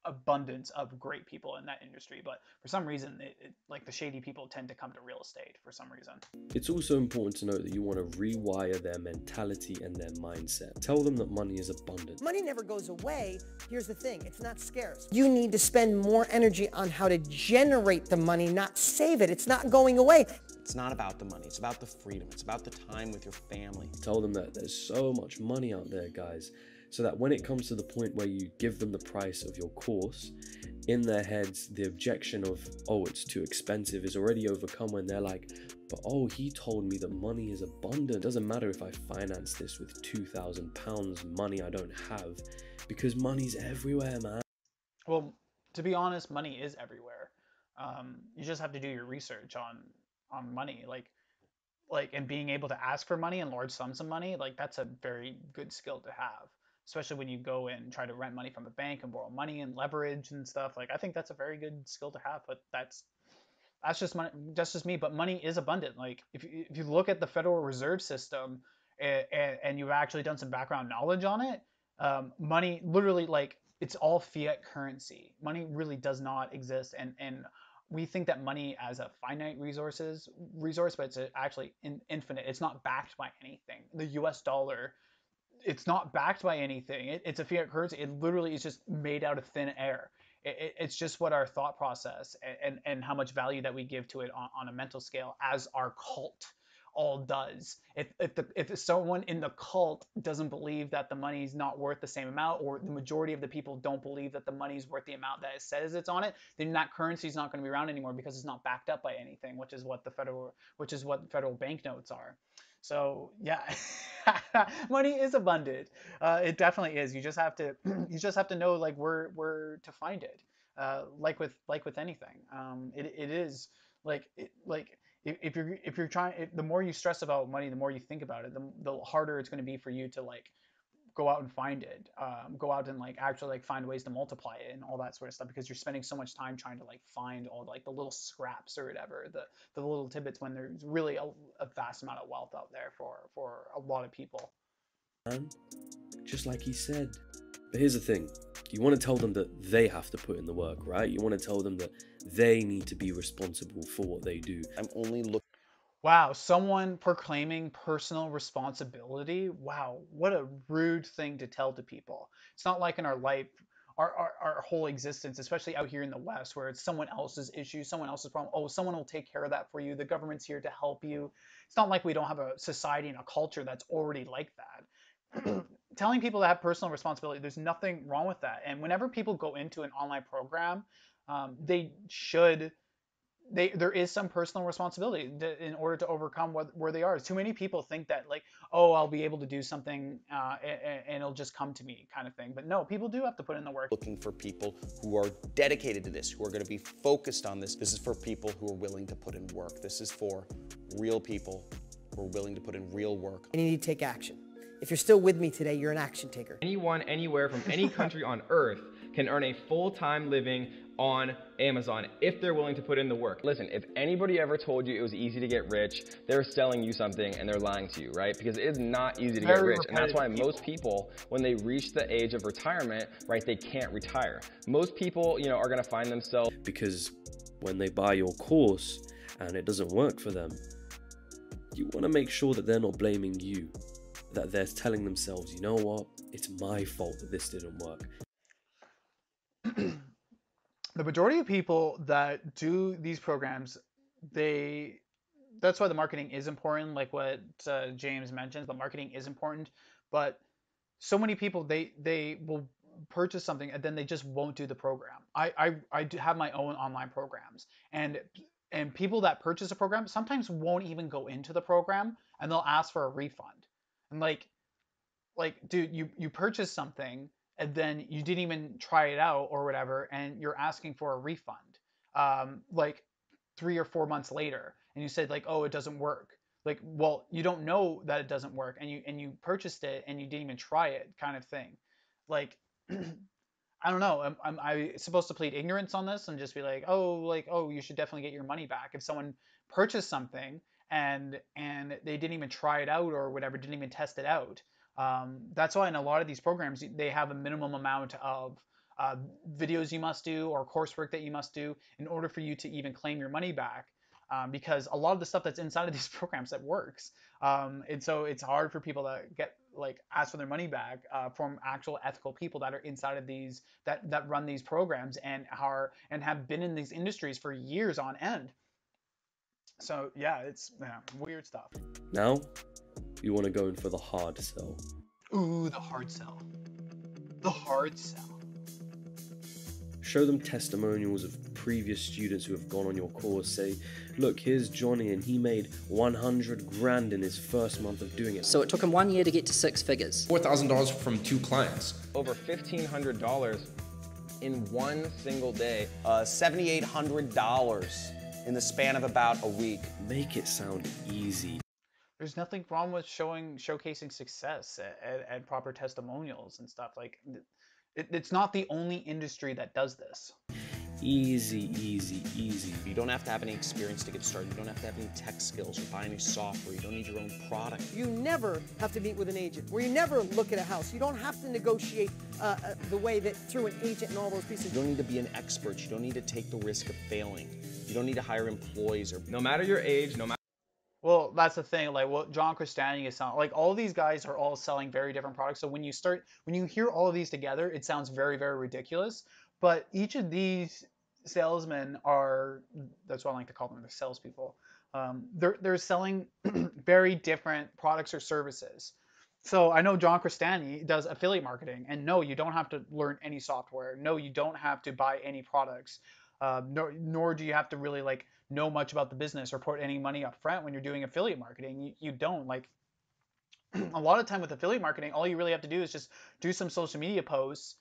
abundance of great people in that industry. But for some reason, like the shady people tend to come to real estate for some reason. It's also important to note that you want to rewire their mentality and their mindset. Tell them that money is abundant. Money never goes away. Here's the thing, it's not scarce. You need to spend more energy on how to generate the money, not save it. It's not going away. It's not about the money, it's about the freedom, it's about the time with your family. Tell them that there's so much money out there, guys, so that when it comes to the point where you give them the price of your course, in their heads, the objection of, oh, it's too expensive is already overcome when they're like, but oh, he told me that money is abundant. It doesn't matter if I finance this with £2,000 money I don't have, because money's everywhere, man. Well, to be honest, money is everywhere. You just have to do your research on money, like and being able to ask for money and large sums of money, like that's a very good skill to have, especially when you go and try to rent money from a bank and borrow money and leverage and stuff. Like I think that's a very good skill to have, but that's just money, that's just me. But money is abundant. Like if you look at the Federal Reserve System and you've actually done some background knowledge on it, money literally, like it's all fiat currency. Money really does not exist, and we think that money as a finite resource, but it's actually infinite. It's not backed by anything. The US dollar, it's not backed by anything. It's a fiat currency. It literally is just made out of thin air. It's just what our thought process and how much value that we give to it on a mental scale as our cult all does. If someone in the cult doesn't believe that the money's not worth the same amount, or the majority of the people don't believe that the money's worth the amount that it says it's on it, then that currency is not going to be around anymore because it's not backed up by anything, which is what federal banknotes are. So yeah, money is abundant. It definitely is. You just have to know like where to find it. Like with anything, it is like if you're trying, the more you stress about money, the more you think about it, the harder it's going to be for you to like go out and find it, go out and like actually like find ways to multiply it and all that sort of stuff, because you're spending so much time trying to like find all like the little scraps or whatever, the little tidbits, when there's really a vast amount of wealth out there for a lot of people. And just like he said. But here's the thing, you want to tell them that they have to put in the work, right? You want to tell them that they need to be responsible for what they do. I'm only looking. Wow, someone proclaiming personal responsibility. Wow, what a rude thing to tell to people. It's not like in our life, our whole existence, especially out here in the West, where it's someone else's issue, someone else's problem. Oh, someone will take care of that for you. The government's here to help you. It's not like we don't have a society and a culture that's already like that. telling people to have personal responsibility, there's nothing wrong with that. And whenever people go into an online program, there is some personal responsibility in order to overcome where they are. Too many people think that like, oh, I'll be able to do something and it'll just come to me kind of thing. But no, people do have to put in the work. Looking for people who are dedicated to this, who are going to be focused on this. This is for people who are willing to put in work. This is for real people who are willing to put in real work. And you need to take action. If you're still with me today, you're an action taker. Anyone, anywhere, from any country on earth can earn a full-time living on Amazon if they're willing to put in the work. Listen, if anybody ever told you it was easy to get rich, they're selling you something and they're lying to you, right? Because it is not easy to get rich. And that's why most people, when they reach the age of retirement, right, they can't retire. Most people, you know, are gonna find themselves... Because when they buy your course and it doesn't work for them, you wanna make sure that they're not blaming you, that they're telling themselves, you know what, it's my fault that this didn't work. The majority of people that do these programs, that's why the marketing is important, like what James mentioned. The marketing is important, but so many people, they will purchase something and then they just won't do the program. I do have my own online programs, and people that purchase a program sometimes won't even go into the program and they'll ask for a refund. And like dude, you purchased something and then you didn't even try it out or whatever, and you're asking for a refund like 3 or 4 months later, and you said like, oh, it doesn't work. Like, well, you don't know that it doesn't work, and you purchased it and you didn't even try it, kind of thing. Like I don't know, I supposed to plead ignorance on this and just be like, oh, you should definitely get your money back if someone purchased something and they didn't even try it out or whatever, didn't even test it out. That's why in a lot of these programs, they have a minimum amount of videos you must do or coursework that you must do in order for you to even claim your money back. Because a lot of the stuff that's inside of these programs that works. And so it's hard for people to get ask for their money back from actual ethical people that are inside of these, that run these programs and have been in these industries for years on end. So yeah, it's weird stuff. Now, you want to go in for the hard sell. Ooh, the hard sell. The hard sell. Show them testimonials of previous students who have gone on your course. Say, look, here's Johnny and he made 100 grand in his first month of doing it. So it took him 1 year to get to 6 figures. $4,000 from 2 clients. Over $1,500 in one single day. $7,800 in the span of about a week. Make it sound easy. There's nothing wrong with showcasing success and proper testimonials and stuff. Like, it's not the only industry that does this. Easy, easy, easy. You don't have to have any experience to get started. You don't have to have any tech skills or buy any software. You don't need your own product. You never have to meet with an agent, or you never look at a house. You don't have to negotiate the way that through an agent and all those pieces. You don't need to be an expert. You don't need to take the risk of failing. You don't need to hire employees. Or no matter your age, no matter... Well, that's the thing. Like what John Crestani is selling, like all these guys are all selling very different products. So when you hear all of these together, it sounds very, very ridiculous. But each of these salesmen that's what I like to call them, they're salespeople. They're selling very different products or services. So I know John Crestani does affiliate marketing, and no, you don't have to learn any software. No, you don't have to buy any products. Nor do you have to really know much about the business or put any money up front when you're doing affiliate marketing. You don't. Like a lot of time with affiliate marketing, all you really have to do is just do some social media posts,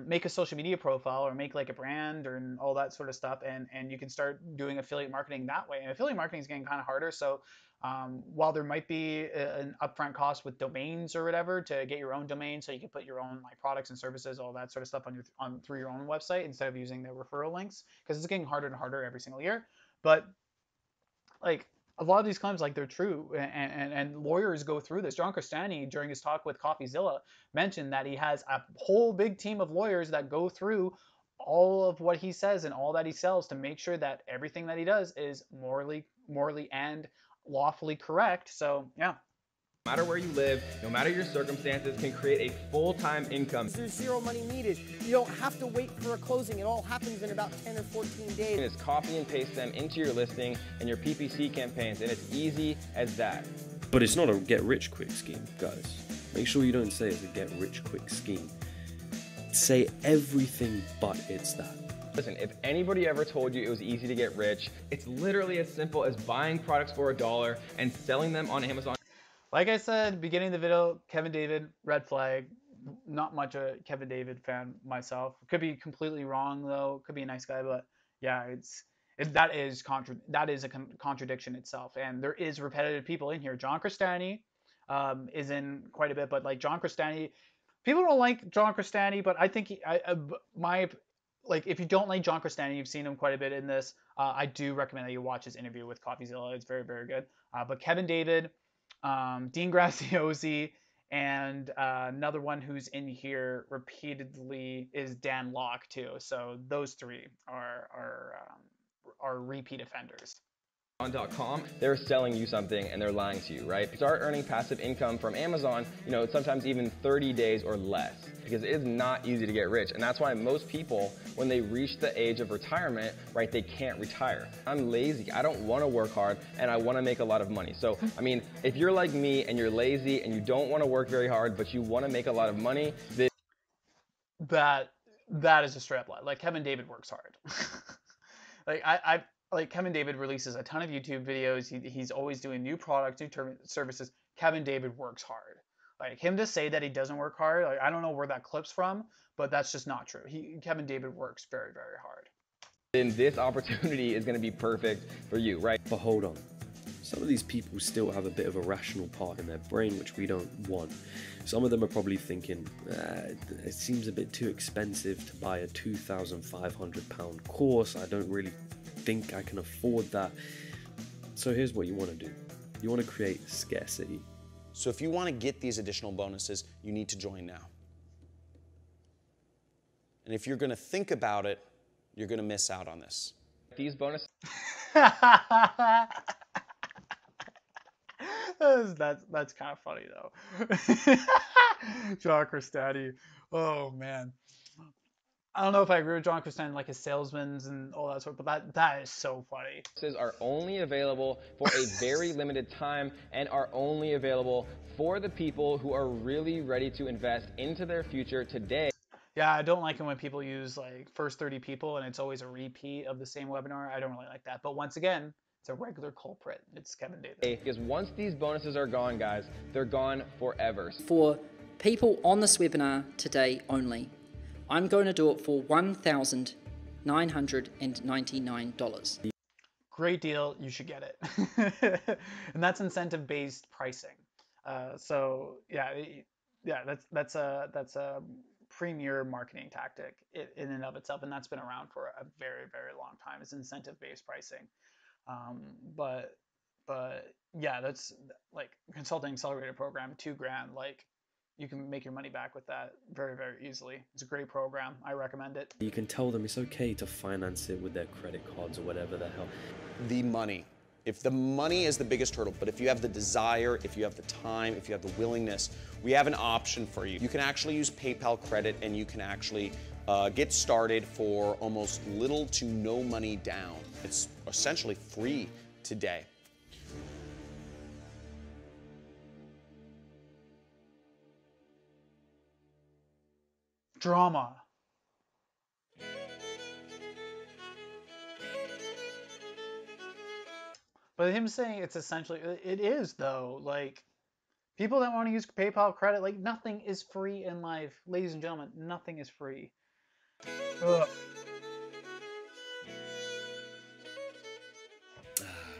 make a social media profile, or make like a brand and all that sort of stuff, and you can start doing affiliate marketing that way. And affiliate marketing is getting kind of harder. So while there might be an upfront cost with domains or whatever to get your own domain, so you can put your own products and services, all that sort of stuff through your own website instead of using the referral links, because it's getting harder and harder every single year. But like a lot of these claims, they're true, and lawyers go through this. John Crestani, during his talk with CoffeeZilla, mentioned that he has a whole big team of lawyers that go through all of what he says and all that he sells to make sure that everything that he does is morally and lawfully correct. So yeah. No matter where you live, no matter your circumstances, can create a full-time income. There's zero money needed. You don't have to wait for a closing. It all happens in about 10 or 14 days. And it's copy and paste them into your listing and your PPC campaigns, and it's easy as that. But it's not a get-rich-quick scheme, guys. Make sure you don't say it's a get-rich-quick scheme. Say everything but it's that. Listen, if anybody ever told you it was easy to get rich, it's literally as simple as buying products for $1 and selling them on Amazon. Like I said, beginning of the video, Kevin David, red flag. Not much a Kevin David fan myself. Could be completely wrong though. Could be a nice guy, but yeah, that is a contradiction itself. And there is repetitive people in here. John Crestani is in quite a bit, but like John Crestani, people don't like John Crestani, but I think if you don't like John Crestani, you've seen him quite a bit in this. I do recommend that you watch his interview with CoffeeZilla. It's very, very good. But Kevin David, Dean Graziosi, and another one who's in here repeatedly is Dan Locke too. So those three are repeat offenders. Amazon.com, they're selling you something and they're lying to you, right? Start earning passive income from Amazon, sometimes even 30 days or less, because it is not easy to get rich. And that's why most people, when they reach the age of retirement, right, they can't retire. I'm lazy, I don't want to work hard, and I want to make a lot of money. So, I mean, if you're like me and you're lazy and you don't want to work very hard, but you want to make a lot of money, then that is a straight up lie. Like Kevin David works hard. Like Kevin David releases a ton of YouTube videos. He's always doing new products, new services. Kevin David works hard. Like him to say that he doesn't work hard, like I don't know where that clip's from, but that's just not true. Kevin David works very, very hard. Then this opportunity is going to be perfect for you, right? But hold on. Some of these people still have a bit of a rational part in their brain which we don't want. Some of them are probably thinking, it seems a bit too expensive to buy a £2,500 course. I don't really think I can afford that. So here's what you want to do. You want to create scarcity. So if you want to get these additional bonuses, you need to join now. And if you're going to think about it, you're going to miss out on this. These bonuses. That's kind of funny though. John Crestani. Oh man. I don't know if I agree with John Crestani, like his salesmen and all that sort, but that is so funny. Bonuses are only available for a very limited time and are only available for the people who are really ready to invest into their future today. Yeah, I don't like it when people use like first 30 people and it's always a repeat of the same webinar. I don't really like that. But once again, it's a regular culprit. It's Kevin David. Because once these bonuses are gone, guys, they're gone forever. For people on this webinar today only, I'm going to do it for $1,999. Great deal. You should get it. And that's incentive-based pricing. So yeah, that's a premier marketing tactic in and of itself, and that's been around for a very, very long time. It's incentive-based pricing. But yeah, that's like consulting accelerator program, $2,000. Like you can make your money back with that very, very easily. It's a great program. I recommend it. You can tell them it's okay to finance it with their credit cards or whatever the hell. The money. If the money is the biggest hurdle, but if you have the desire, if you have the time, if you have the willingness, we have an option for you. You can actually use PayPal credit and you can actually get started for almost little to no money down. It's essentially free today. Drama. But him saying it's essentially, it is though, like people that want to use PayPal credit, like nothing is free in life. Ladies and gentlemen, nothing is free. Ugh.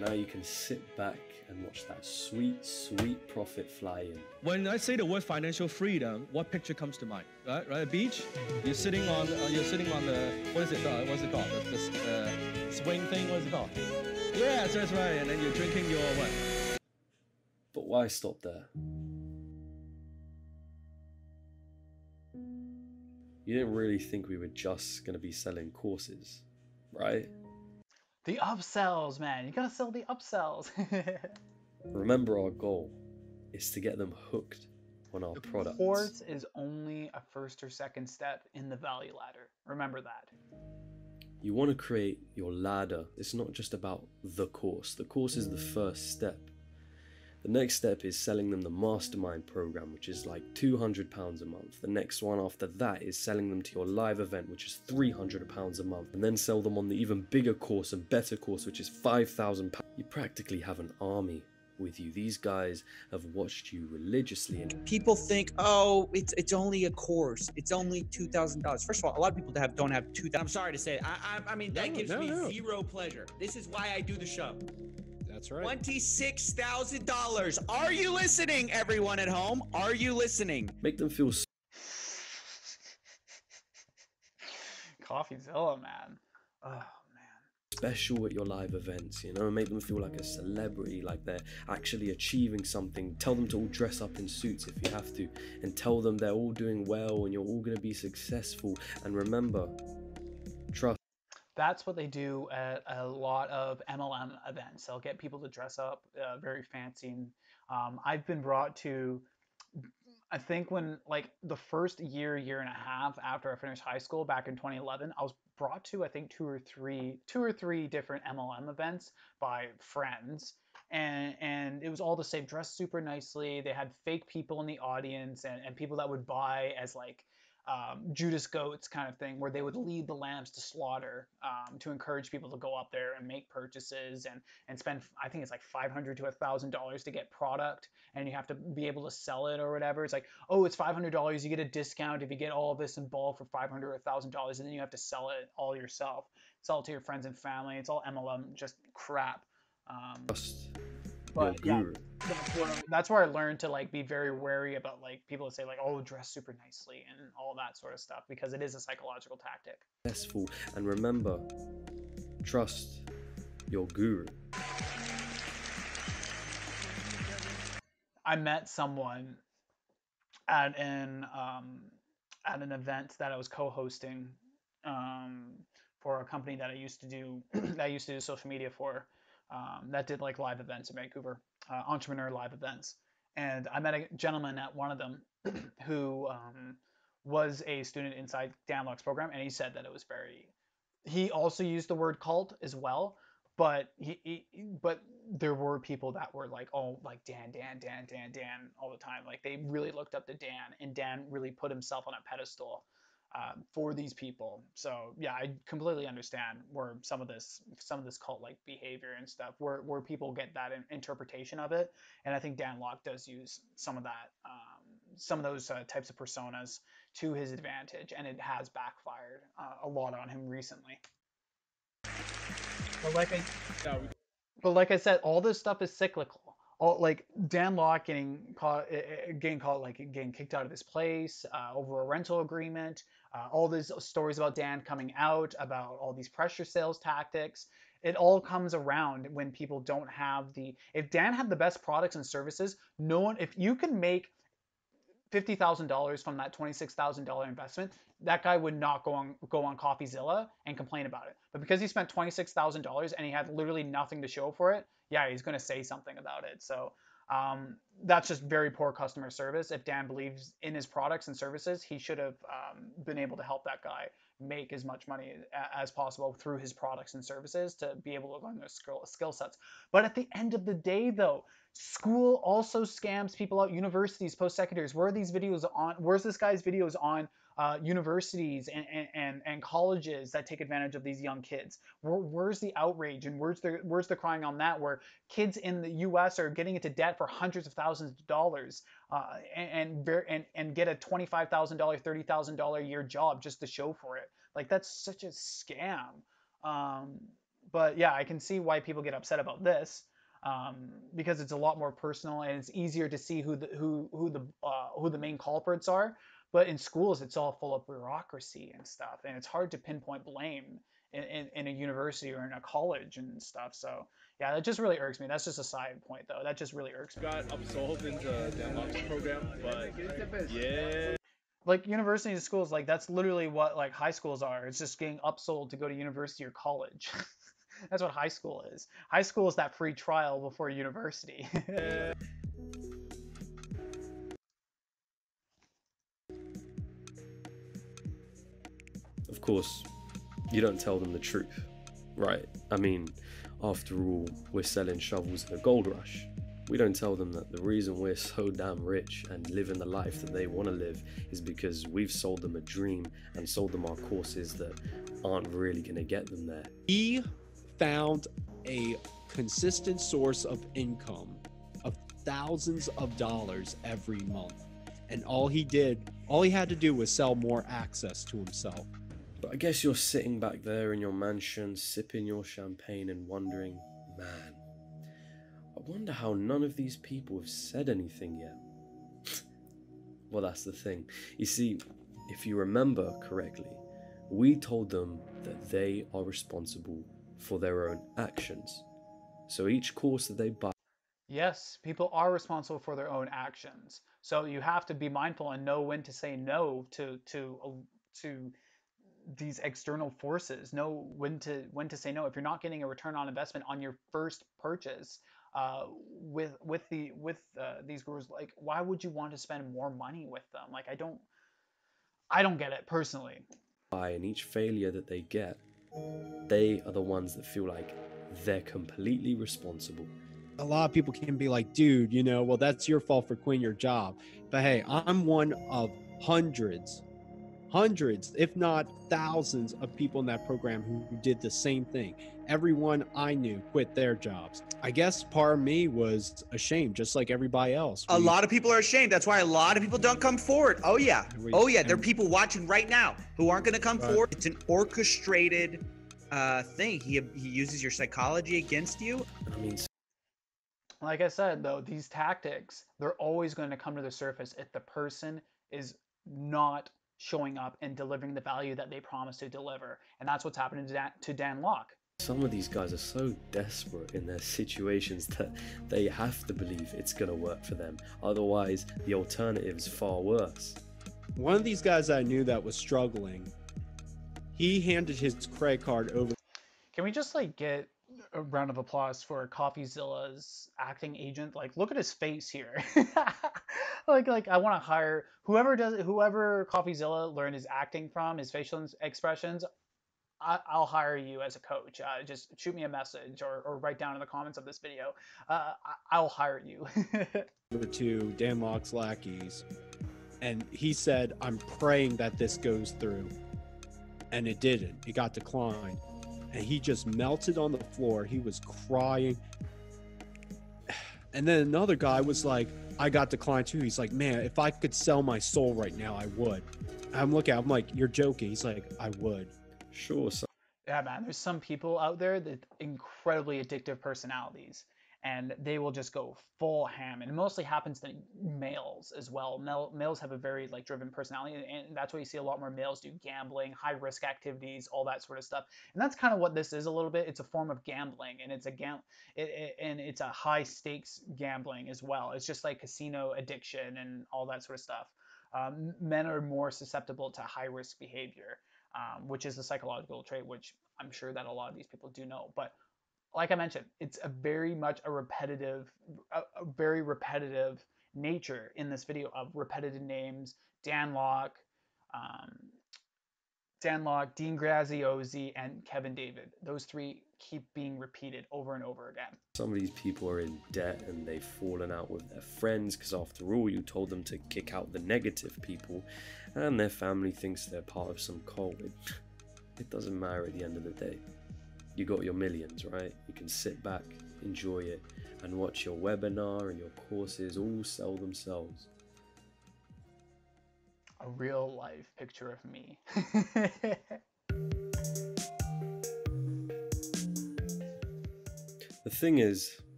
Now you can sit back and watch that sweet, sweet profit fly in. When I say the word financial freedom, what picture comes to mind? Right, a beach. You're sitting on the what is it called? What's it called? The swing thing. What's it called? Yes, that's right. And then you're drinking your what? But why stop there? You didn't really think we were just going to be selling courses, right? The upsells, man. You gotta sell the upsells. Remember, our goal is to get them hooked on our products. The course is only a first or second step in the value ladder. Remember that. You want to create your ladder. It's not just about the course. The course is the first step. The next step is selling them the mastermind program, which is like £200 a month. The next one after that is selling them to your live event, which is £300 a month, and then sell them on the even bigger course and better course, which is £5,000. You practically have an army with you. These guys have watched you religiously. And people think, oh, it's only a course. It's only $2,000. First of all, a lot of people don't have $2,000. I'm sorry to say, I mean that gives me zero pleasure. This is why I do the show. That's right. $26,000. Are you listening, everyone at home? Are you listening? Make them feel CoffeeZilla, man. Oh. special at your live events, you know, make them feel like a celebrity, like they're actually achieving something. Tell them to all dress up in suits if you have to, and tell them they're all doing well and you're all going to be successful. And remember, trust. That's what they do at a lot of MLM events. They'll get people to dress up very fancy. I've been brought to, I think when like the first year and a half after I finished high school back in 2011, I was brought to, I think, two or three different MLM events by friends. And it was all the same, dressed super nicely. They had fake people in the audience and people that would buy as like Judas goats kind of thing, where they would lead the lambs to slaughter to encourage people to go up there and make purchases and spend, I think it's like $500 to $1,000 to get product, and you have to be able to sell it or whatever. It's like, oh, it's $500, you get a discount if you get all of this in bulk for $500 or $1,000, and then you have to sell it all yourself, sell it to your friends and family. It's all MLM, just crap. But yeah, that's where I learned to like be very wary about like people that say like, oh, dress super nicely and all that sort of stuff, because it is a psychological tactic. Successful, and remember, trust your guru. I met someone at an event that I was co-hosting for a company that I used to do social media for. That did like live events in Vancouver, entrepreneur live events. And I met a gentleman at one of them who was a student inside Dan Locke's program, and he said that it was he also used the word cult as well, but but there were people that were like, oh, like Dan all the time. Like they really looked up to Dan, and Dan really put himself on a pedestal for these people. So yeah, I completely understand where some of this cult like behavior and stuff, where people get that interpretation of it. And I think Dan Locke does use some of that, some of those types of personas to his advantage, and it has backfired a lot on him recently. But like I said, all this stuff is cyclical. All, like Dan Locke getting kicked out of his place over a rental agreement, all these stories about Dan coming out, about all these pressure sales tactics. It all comes around when people don't have if Dan had the best products and services, if you can make $50,000 from that $26,000 investment, that guy would not go on CoffeeZilla and complain about it. But because he spent $26,000 and he had literally nothing to show for it, yeah, he's going to say something about it. So that's just very poor customer service. If Dan believes in his products and services, he should have been able to help that guy make as much money as possible through his products and services to be able to learn those skill sets. But at the end of the day, though, school also scams people out. Universities, post-secondaries, where are these videos on? Where's this guy's videos on universities and colleges that take advantage of these young kids? Where's the outrage, and where's the crying on that, where kids in the US are getting into debt for hundreds of thousands of dollars and get a $25,000, $30,000 a year job just to show for it? Like, that's such a scam. But yeah, I can see why people get upset about this. Because it's a lot more personal, and it's easier to see who the main culprits are. But in schools, it's all full of bureaucracy and stuff, and it's hard to pinpoint blame in a university or in a college and stuff. So yeah, that just really irks me. That's just a side point, though. That just really irks me. Got absorbed into Dan Locke's program, but yeah. Like universities and schools, like that's literally what like high schools are. It's just getting upsold to go to university or college. That's what high school is. High school is that free trial before university. Of course, you don't tell them the truth, right? I mean, after all, we're selling shovels in a gold rush. We don't tell them that the reason we're so damn rich and living the life that they want to live is because we've sold them a dream and sold them our courses that aren't really going to get them there. He found a consistent source of income of thousands of dollars every month. And all he had to do was sell more access to himself. But I guess you're sitting back there in your mansion, sipping your champagne and wondering, man, I wonder how none of these people have said anything yet. Well, that's the thing. You see, if you remember correctly, we told them that they are responsible for their own actions. So each course that they buy. Yes, people are responsible for their own actions. So you have to be mindful and know when to say no to these external forces. Know when to say no. If you're not getting a return on investment on your first purchase, with these gurus, like, why would you want to spend more money with them? Like, I don't get it personally. And each failure that they get, they are the ones that feel like they're completely responsible. A lot of people can be like, dude, you know, well, that's your fault for quitting your job. But hey, I'm one of hundreds, if not thousands of people in that program who did the same thing. Everyone I knew quit their jobs. I guess part of me was ashamed, just like everybody else. A lot of people are ashamed. That's why a lot of people don't come forward. Oh yeah. There are people watching right now who aren't going to come forward. It's an orchestrated thing. He uses your psychology against you. I mean, like I said, though, these tactics, they're always going to come to the surface if the person is not showing up and delivering the value that they promised to deliver. And that's what's happening to Dan Lok. Some of these guys are so desperate in their situations that they have to believe it's going to work for them. Otherwise, the alternative is far worse. One of these guys I knew that was struggling, he handed his credit card over. Can we just like get a round of applause for CoffeeZilla's acting agent? Like, look at his face here. like I want to hire whoever CoffeeZilla learned his acting from, his facial expressions. I'll hire you as a coach. Just shoot me a message or write down in the comments of this video. I'll hire you. Over to Dan Lok's lackeys, and he said, I'm praying that this goes through. And it didn't. It got declined. And he just melted on the floor. He was crying. And then another guy was like, I got declined too. He's like, man, if I could sell my soul right now, I would. I'm looking at him like, you're joking. He's like, I would. Sure. Yeah, man, there's some people out there that incredibly addictive personalities, and they will just go full ham. And it mostly happens to males as well. Males have a very like driven personality, and that's why you see a lot more males do gambling, high risk activities, all that sort of stuff. And that's kind of what this is a little bit. It's a form of gambling, and it's a high stakes gambling as well. It's just like casino addiction and all that sort of stuff. Men are more susceptible to high risk behavior, which is a psychological trait, which I'm sure that a lot of these people do know. But like I mentioned, it's a very repetitive nature in this video of repetitive names. Dan Lok, Dean Graziosi, and Kevin David. Those three keep being repeated over and over again. Some of these people are in debt and they've fallen out with their friends because after all, you told them to kick out the negative people, and their family thinks they're part of some cult. It doesn't matter at the end of the day. You got your millions, right? You can sit back, enjoy it, and watch your webinar and your courses all sell themselves. A real life picture of me. The thing is,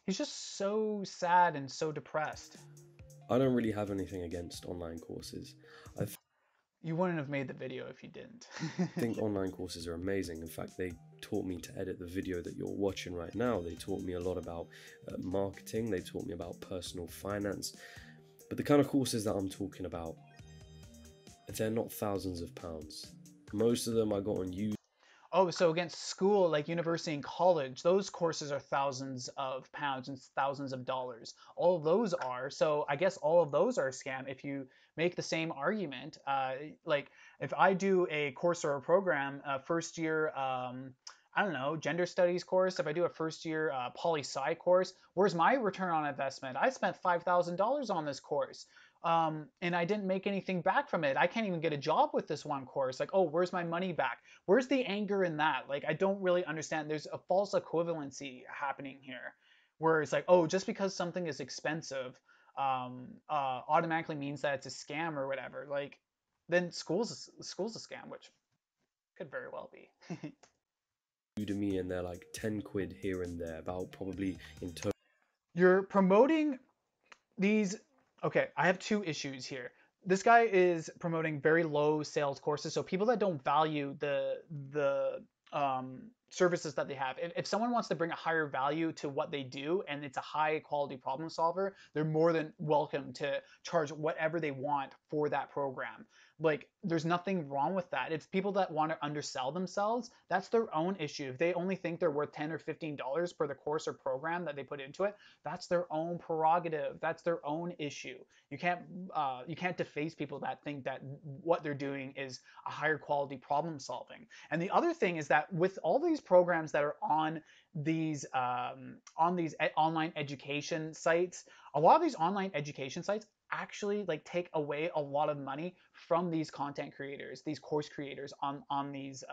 he's just so sad and so depressed. I don't really have anything against online courses. You wouldn't have made the video if you didn't. I think online courses are amazing. In fact, they taught me to edit the video that you're watching right now. They taught me a lot about marketing. They taught me about personal finance. But the kind of courses that I'm talking about, they're not thousands of pounds. Most of them I got on YouTube. Oh, so against school, like university and college, those courses are thousands of pounds and thousands of dollars. All of those are. So I guess all of those are a scam if you make the same argument. Like if I do a course or a program, first year, I don't know, gender studies course, if I do a first year poli-sci course, where's my return on investment? I spent $5,000 on this course. And I didn't make anything back from it. I can't even get a job with this one course. Like, oh, where's my money back? Where's the anger in that? Like, I don't really understand. There's a false equivalency happening here, where it's like, oh, just because something is expensive, automatically means that it's a scam or whatever. Like, then school's a scam, which could very well be. Udemy, and they're like 10 quid here and there, about probably in total. You're promoting these. Okay, I have two issues here. This guy is promoting very low sales courses, so people that don't value the services that they have. If someone wants to bring a higher value to what they do and it's a high quality problem solver, they're more than welcome to charge whatever they want for that program. Like, there's nothing wrong with that. It's people that want to undersell themselves. That's their own issue. If they only think they're worth $10 or $15 for the course or program that they put into it, that's their own prerogative. That's their own issue. You can't deface people that think that what they're doing is a higher quality problem solving. And the other thing is that with all these programs that are on these online education sites, a lot of these online education sites actually like take away a lot of money from these content creators, these course creators on these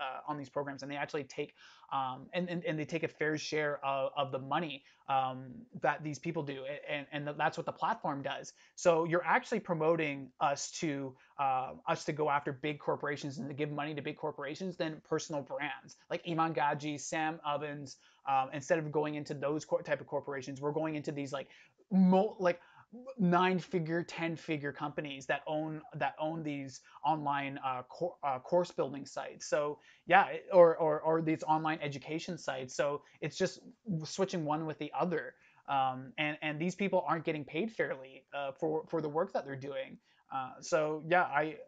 programs, and they actually take and they take a fair share of the money that these people do, and that's what the platform does. So you're actually promoting us to go after big corporations and to give money to big corporations than personal brands like Iman Gaji, Sam Ovens. Instead of going into those type of corporations, we're going into these like 9-figure, 10-figure companies that own these online course building sites. So yeah, or these online education sites. So it's just switching one with the other. And these people aren't getting paid fairly for the work that they're doing. So yeah,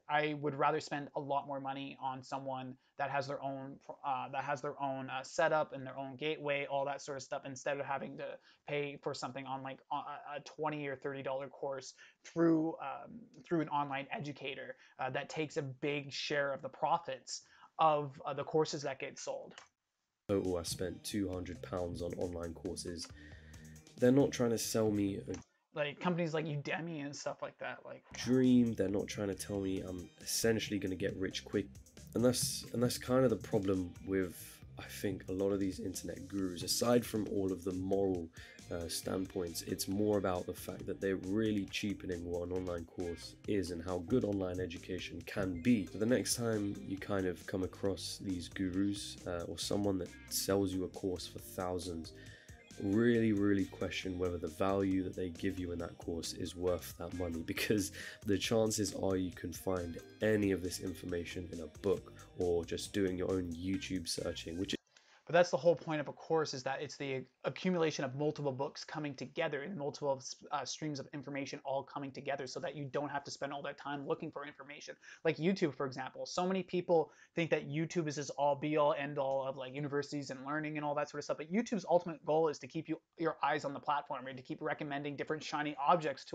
I would rather spend a lot more money on someone that has their own setup and their own gateway, all that sort of stuff, instead of having to pay for something on like a $20 or $30 course through an online educator that takes a big share of the profits of the courses that get sold. Total, I spent £200 on online courses. They're not trying to sell me a like companies like Udemy and stuff like that. Like dream. They're not trying to tell me I'm essentially going to get rich quick. And that's kind of the problem with, I think, a lot of these internet gurus. Aside from all of the moral standpoints, it's more about the fact that they're really cheapening what an online course is and how good online education can be. So the next time you kind of come across these gurus or someone that sells you a course for thousands, really question whether the value that they give you in that course is worth that money, because the chances are you can find any of this information in a book or just doing your own YouTube searching, which But that's the whole point of a course, is that it's the accumulation of multiple books coming together and multiple streams of information all coming together, so that you don't have to spend all that time looking for information. Like YouTube, for example. So many people think that YouTube is this all be all end all of like universities and learning and all that sort of stuff. But YouTube's ultimate goal is to keep your eyes on the platform and to keep recommending different shiny objects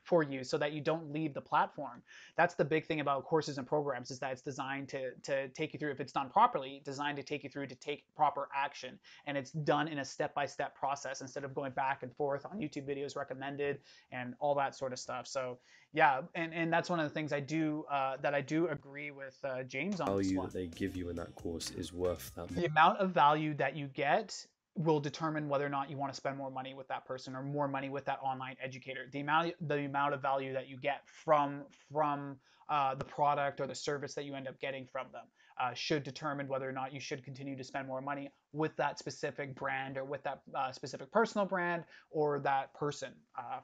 for you so that you don't leave the platform. That's the big thing about courses and programs, is that it's designed to take you through, if it's done properly, designed to take you through to take proper action, and it's done in a step-by-step process instead of going back and forth on YouTube videos recommended and all that sort of stuff. So yeah, and that's one of the things I do that I do agree with James on. Value that they give you in that course is worth that. The amount of value that you get will determine whether or not you want to spend more money with that person or more money with that online educator. The amount of value that you get from the product or the service that you end up getting from them should determine whether or not you should continue to spend more money with that specific brand or with that specific personal brand or that person,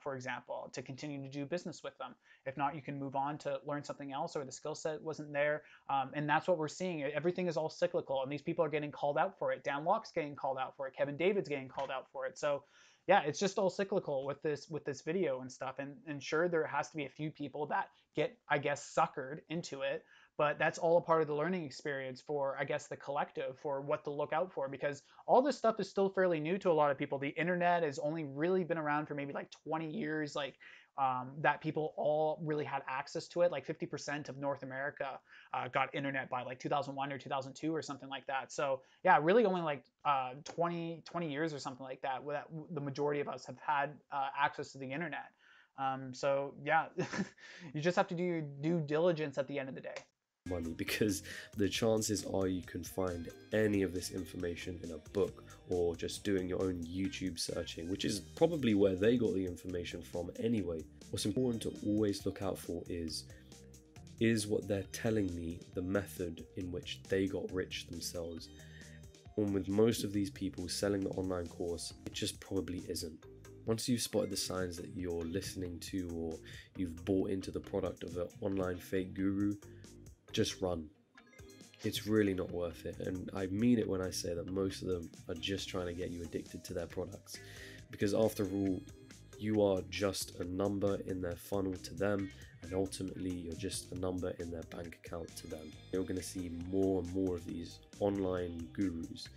for example, to continue to do business with them. If not, you can move on to learn something else, or the skill set wasn't there. And that's what we're seeing. Everything is all cyclical, and these people are getting called out for it. Dan Locke's getting called out for it. Kevin David's getting called out for it. So yeah, it's just all cyclical with this video and stuff. And sure, there has to be a few people that get, I guess, suckered into it. But that's all a part of the learning experience for, I guess, the collective, for what to look out for, because all this stuff is still fairly new to a lot of people. The internet has only really been around for maybe like 20 years. Like that people all really had access to it. Like 50% of North America got internet by like 2001 or 2002 or something like that. So yeah, really only like 20 years or something like that, where the majority of us have had access to the internet. So yeah, you just have to do your due diligence at the end of the day. Money, because the chances are you can find any of this information in a book or just doing your own YouTube searching, which is probably where they got the information from anyway. What's important to always look out for is what they're telling me the method in which they got rich themselves. And with most of these people selling the online course, it just probably isn't. Once you've spotted the signs that you're listening to or you've bought into the product of an online fake guru, just run. It's really not worth it. And I mean it when I say that most of them are just trying to get you addicted to their products, because after all, you are just a number in their funnel to them, and ultimately you're just a number in their bank account to them. You're going to see more and more of these online gurus.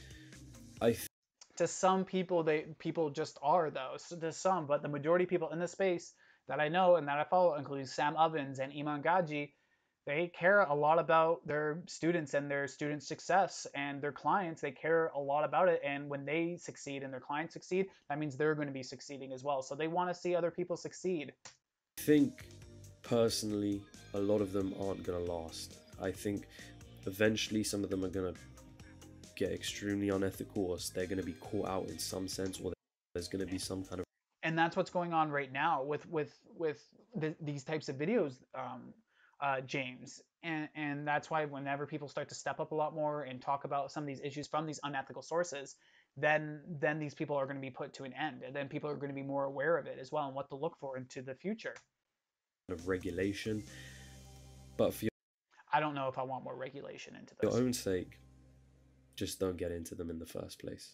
To some people, people just are though. So to some, but the majority of people in the space that I know and that I follow, including Sam Ovens and Iman Gaji, they care a lot about their students and their student success, and their clients, they care a lot about it. And when they succeed and their clients succeed, that means they're going to be succeeding as well. So they want to see other people succeed. I think personally, a lot of them aren't going to last. I think eventually some of them are going to get extremely unethical, or they're going to be caught out in some sense, or there's going to be some kind of... And that's what's going on right now with these types of videos, James, and that's why whenever people start to step up a lot more and talk about some of these issues from these unethical sources, then these people are going to be put to an end, and then people are going to be more aware of it as well and what to look for into the future. Of regulation, but for I don't know if I want more regulation into this. your own sake, just don't get into them in the first place.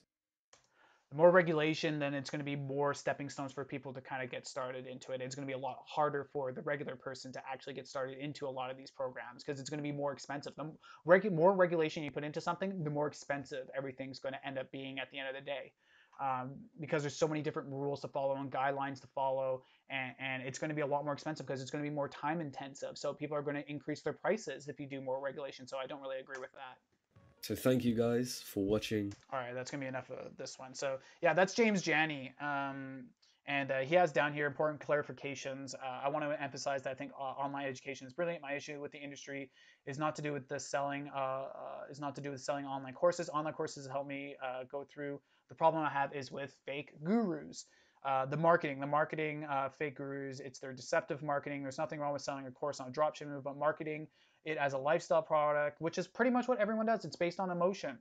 The more regulation, then it's going to be more stepping stones for people to kind of get started into it. It's going to be a lot harder for the regular person to actually get started into a lot of these programs, because it's going to be more expensive. The more regulation you put into something, the more expensive everything's going to end up being at the end of the day, because there's so many different rules to follow and guidelines to follow, and it's going to be a lot more expensive because it's going to be more time intensive. So people are going to increase their prices if you do more regulation. So I don't really agree with that. So thank you guys for watching. All right, that's going to be enough of this one. So yeah, that's James Janney. And he has down here important clarifications. I want to emphasize that I think online education is brilliant. My issue with the industry is not to do with the selling, online courses. Online courses help me go through. The problem I have is with fake gurus. The marketing, fake gurus, it's their deceptive marketing. There's nothing wrong with selling a course on dropshipping, but marketing it as a lifestyle product, which is pretty much what everyone does. It's based on emotion.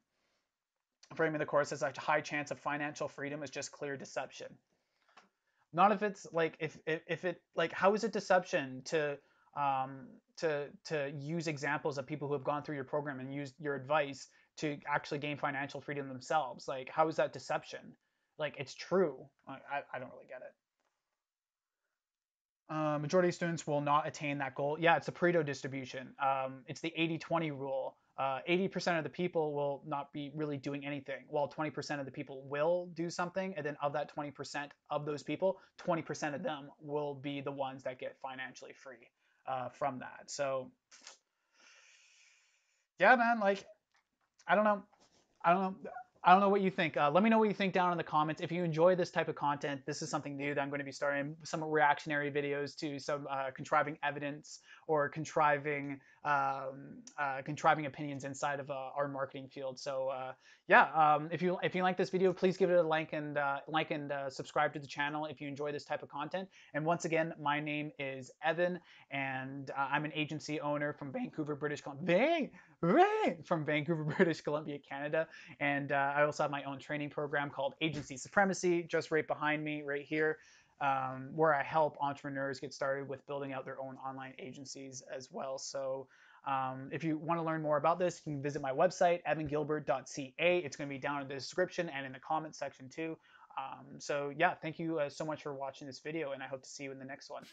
Framing the course as a high chance of financial freedom is just clear deception. Not if it's like, if it like, how is it deception to use examples of people who have gone through your program and used your advice to actually gain financial freedom themselves? Like, how is that deception? Like, it's true. I don't really get it. Majority of students will not attain that goal. Yeah, it's a Pareto distribution. It's the 80-20 rule. 80% of the people will not be really doing anything, while 20% of the people will do something. And then of that 20% of those people, 20% of them will be the ones that get financially free from that. So yeah, man, like, I don't know what you think. Let me know what you think down in the comments. If you enjoy this type of content, this is something new that I'm going to be starting, some reactionary videos to some contriving evidence or contriving opinions inside of our marketing field. So yeah, if you like this video, please give it a like and subscribe to the channel if you enjoy this type of content. And once again, my name is Evan, and I'm an agency owner from Vancouver, British Columbia. From Vancouver, British Columbia, Canada. And I also have my own training program called Agency Supremacy, just right behind me, right here, where I help entrepreneurs get started with building out their own online agencies as well. So if you want to learn more about this, you can visit my website, evangilbert.ca. It's going to be down in the description and in the comment section too. So yeah, thank you so much for watching this video, and I hope to see you in the next one.